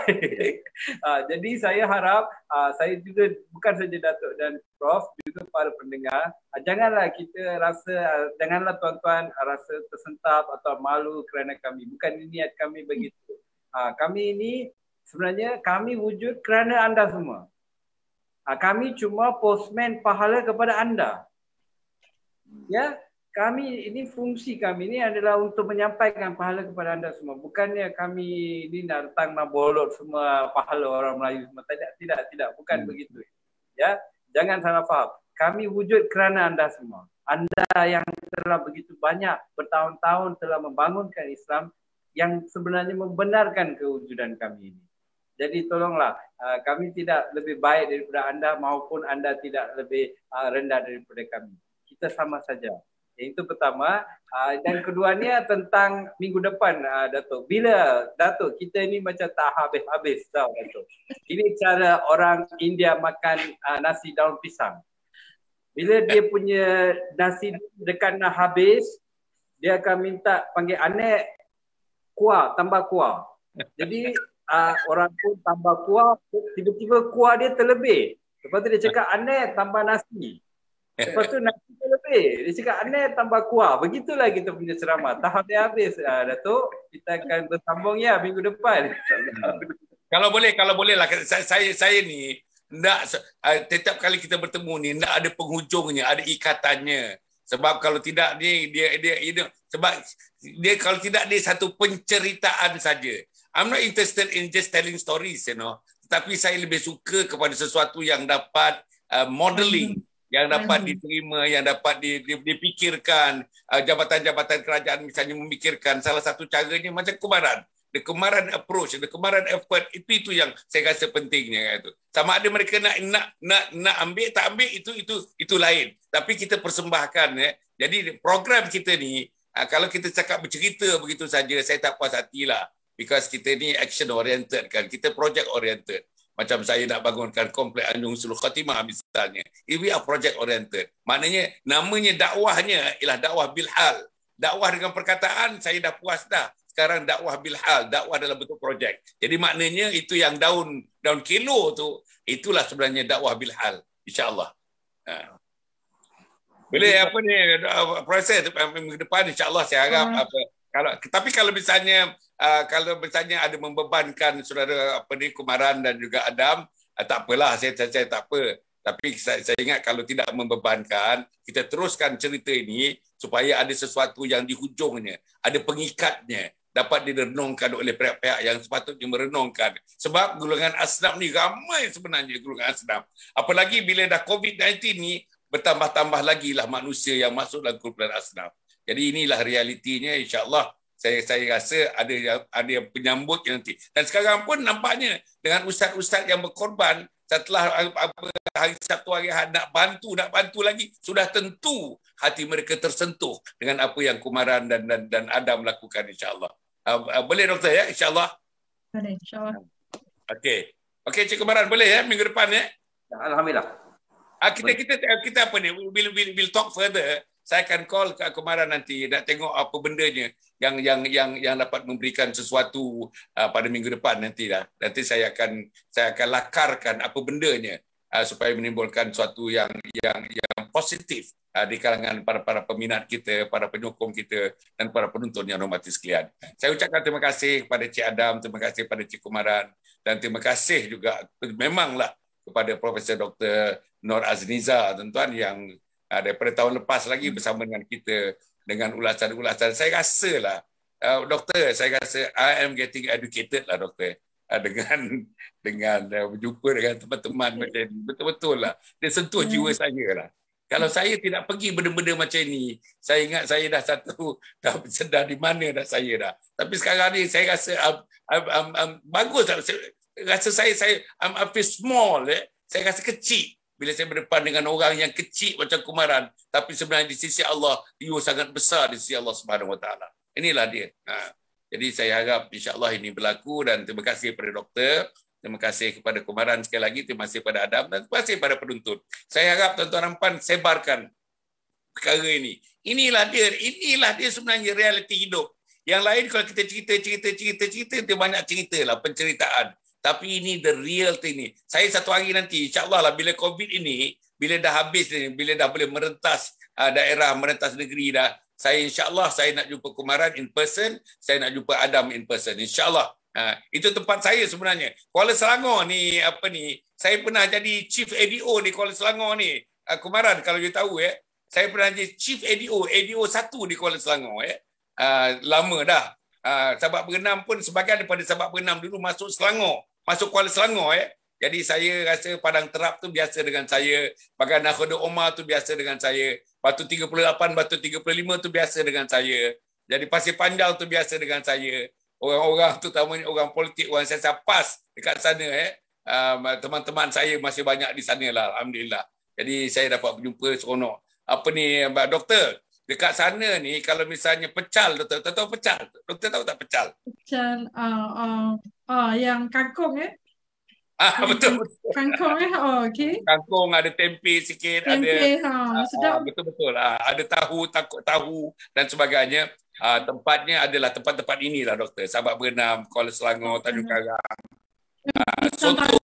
Jadi saya harap saya juga, bukan saja Datuk dan Prof, juga para pendengar, janganlah kita rasa, janganlah tuan-tuan rasa tersentap atau malu kerana kami. Bukan niat kami begitu. Kami ini sebenarnya kami wujud kerana anda semua. Kami cuma postman pahala kepada anda. Ya, kami ini, fungsi kami ini adalah untuk menyampaikan pahala kepada anda semua. Bukannya kami ini nak datang nak bolot semua pahala orang Melayu semua. Tidak, bukan begitu. Ya, jangan salah faham. Kami wujud kerana anda semua. Anda yang telah begitu banyak bertahun-tahun telah membangunkan Islam yang sebenarnya membenarkan kewujudan kami ini. Jadi tolonglah, kami tidak lebih baik daripada anda maupun anda tidak lebih rendah daripada kami. Kita sama saja. Itu pertama. Dan keduanya tentang minggu depan, Datuk. Bila, Datuk, kita ini macam tak habis-habis tau, Datuk. Ini cara orang India makan nasi daun pisang. Bila dia punya nasi dekat nak habis, dia akan minta panggil anek, kuah, tambah kuah. Jadi orang pun tambah kuah, tiba-tiba kuah dia terlebih. Lepas tu dia cakap, anek tambah nasi. Lepas tu nak kita lebih. Dia cakap aneh tambah kuah. Begitulah kita punya ceramah. Tak habis-habis. Datuk, kita akan bersambung ya minggu depan. Kalau boleh lah. Saya ni nak setiap kali kita bertemu ni nak ada penghujungnya, ada ikatannya. Sebab kalau tidak dia sebab dia kalau tidak dia satu penceritaan saja. I'm not interested in just telling stories, Tetapi saya lebih suka kepada sesuatu yang dapat modeling, yang dapat diterima, yang dapat dipikirkan. Jabatan-jabatan kerajaan misalnya memikirkan. Salah satu caranya macam Kumaran. The Kumaran approach, the Kumaran effort, itu yang saya rasa pentingnya. Sama ada mereka nak ambil, tak ambil, itu lain. Tapi kita persembahkan. Jadi program kita ni, kalau kita cakap bercerita begitu saja, saya tak puas hatilah. Because kita ni action oriented kan, kita project oriented. Macam saya nak bangunkan komplek Anjung Sulul Khatimah misalnya. We are project oriented. Maknanya namanya dakwahnya ialah dakwah bilhal. Dakwah dengan perkataan saya dah puas dah. Sekarang dakwah bilhal, dakwah dalam bentuk projek. Jadi maknanya itu yang daun kilo tu, itulah sebenarnya dakwah bilhal, insya-Allah. Boleh apa ni proses minggu depan insya-Allah saya harap kalau misalnya ada membebankan saudara Kumaran dan juga Adam, tak apalah, saya tak apa. Tapi saya ingat kalau tidak membebankan, kita teruskan cerita ini supaya ada sesuatu yang di hujungnya, ada pengikatnya, dapat direnungkan oleh pihak-pihak yang sepatutnya merenungkan. Sebab golongan asnaf ni ramai sebenarnya golongan asnaf. Apalagi bila dah COVID-19 ni, bertambah-tambah lagi lah manusia yang masuk dalam kumpulan asnaf. Jadi inilah realitinya, insya-Allah. Saya rasa ada yang penyambut nanti. Dan sekarang pun nampaknya dengan ustaz-ustaz yang berkorban setelah hari Sabtu hari Ahad nak bantu lagi, sudah tentu hati mereka tersentuh dengan apa yang Kumaran dan Adam lakukan, insya-Allah. Boleh doktor ya, insya-Allah. Boleh, insya-Allah. Okey, Cik Kumaran boleh ya minggu depan ya? Alhamdulillah. Kita apa ni? We'll talk further. Saya akan call ke Kumaran nanti nak tengok apa bendanya yang dapat memberikan sesuatu pada minggu depan nanti dah. Nanti saya akan lakarkan apa bendanya supaya menimbulkan sesuatu yang positif di kalangan para peminat kita, para penyokong kita dan para penonton yang hormati sekalian. Saya ucapkan terima kasih kepada Cik Adam, terima kasih kepada Cik Kumaran dan terima kasih juga memanglah kepada Profesor Dr. Nur Azniza tuan-tuan yang daripada tahun lepas lagi bersama dengan kita dengan ulasan-ulasan. Saya rasalah doktor, saya rasa I am getting educated lah doktor dengan berjumpa dengan teman-teman macam ni. Betul-betul lah. Dia sentuh jiwa saya lah. Kalau saya tidak pergi benda-benda macam ni, saya ingat saya dah sedar di mana dah saya dah. Tapi sekarang ni saya rasa bagus lah. Rasa saya I feel small. Saya rasa kecil bila saya berdepan dengan orang yang kecil macam Kumaran, tapi sebenarnya di sisi Allah dia sangat besar di sisi Allah Subhanahu Wa Taala. Inilah dia. Jadi saya harap insya-Allah ini berlaku dan terima kasih kepada doktor, terima kasih kepada Kumaran sekali lagi, terima kasih kepada Adam dan terima kasih kepada penuntut. Saya harap tuan-tuan Rampan sebarkan perkara ini. Inilah dia sebenarnya realiti hidup. Yang lain kalau kita cerita itu banyak ceritalah penceritaan. Tapi ini the real thing ni. Saya satu hari nanti, insya-Allah lah bila COVID ini, bila dah habis ni, bila dah boleh merentas daerah, merentas negeri dah, saya insya-Allah saya nak jumpa Kumaran in person, saya nak jumpa Adam in person, insya-Allah. Itu tempat saya sebenarnya. Kuala Selangor ni saya pernah jadi Chief ADO di Kuala Selangor ni. Kumaran kalau you tahu saya pernah jadi Chief ADO 1 di Kuala Selangor lama dah. Sabak berenam pun sebagian daripada sabak berenam dulu masuk Kuala Selangor Jadi saya rasa Padang Terap tu biasa dengan saya, Bagan Nakhoda Omar tu biasa dengan saya, Batu 38, Batu 35 tu biasa dengan saya. Jadi Pasir Panjang tu biasa dengan saya. Orang-orang terutamanya orang politik, orang siasat PAS dekat sana teman-teman saya masih banyak di sana lah, alhamdulillah. Jadi saya dapat berjumpa seronok. Doktor, dekat sana ni kalau misalnya pecal, doktor tahu pecal? Doktor tahu tak pecal? Pecal yang kangkung betul. Kangkung okey. Kangkung ada tempe sikit, tempe, ada sedap. Betul-betul. Ada tahu dan sebagainya. Tempatnya adalah tempat-tempat inilah doktor. Sabak Berenam, Kuala Selangor, Tanjung Karang. Soto.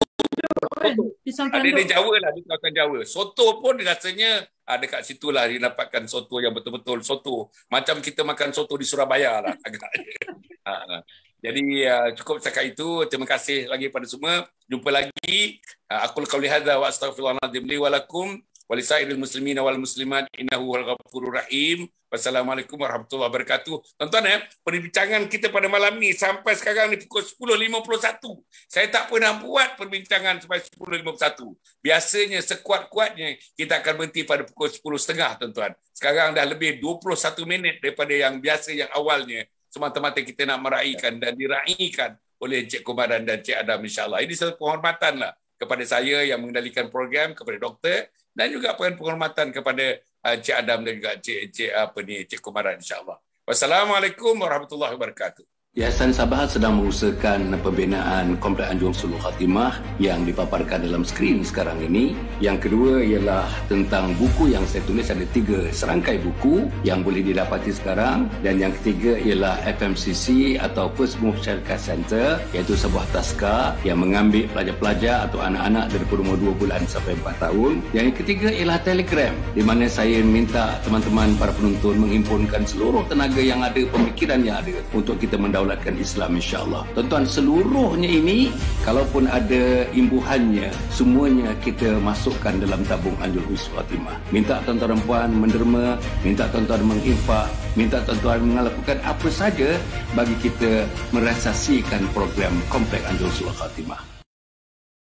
Pisang Ada tanduk. di Jawa lah, di kawasan Jawa. Soto pun rasanya dekat situlah dia dapatkan soto yang betul-betul soto. Macam kita makan soto di Surabaya lah agaknya. Jadi cukup setakat itu. Terima kasih lagi pada semua. Jumpa lagi. Aqul qauli hadza wa astaghfirullahaladzim li wa lakum wa lisairil muslimina wal muslimat innahu wal ghafurur rahim. Wassalamualaikum warahmatullahi wabarakatuh. Tuan-tuan, perbincangan kita pada malam ni sampai sekarang ni pukul 10.51. Saya tak pernah buat perbincangan sampai 10.51. Biasanya sekuat-kuatnya kita akan berhenti pada pukul 10.30, tuan-tuan. Sekarang dah lebih 21 minit daripada yang biasa yang awalnya. Semata-mata kita nak meraihkan dan diraikan oleh Encik Komaran dan Encik Adam, insyaAllah. Ini satu penghormatan lah kepada saya yang mengendalikan program, kepada doktor, dan juga penghormatan kepada Encik Adam dan juga Encik Komaran, insyaAllah. Wassalamualaikum warahmatullahi wabarakatuh. Yayasan Sabahat sedang mengusahakan pembinaan Komplek Anjung Sulul Khatimah yang dipaparkan dalam skrin sekarang ini. Yang kedua ialah tentang buku yang saya tulis, ada 3 serangkai buku yang boleh didapati sekarang. Dan yang ketiga ialah FMCC atau First Move Syarikat Center, iaitu sebuah taska yang mengambil pelajar-pelajar atau anak-anak daripada umur 2 bulan sampai 4 tahun. Yang ketiga ialah Telegram, di mana saya minta teman-teman para penonton menghimpunkan seluruh tenaga yang ada, pemikiran yang ada untuk kita mendaulatkan Islam, insyaAllah. Tuan-tuan, seluruhnya ini kalaupun ada imbuhannya, semuanya kita masukkan dalam tabung Anjung Sulul Khatimah. Minta tuan-tuan dan puan menderma, minta tuan-tuan menginfak, minta tuan-tuan melakukan apa saja bagi kita merealisasikan program Komplek Anjung Sulul Khatimah.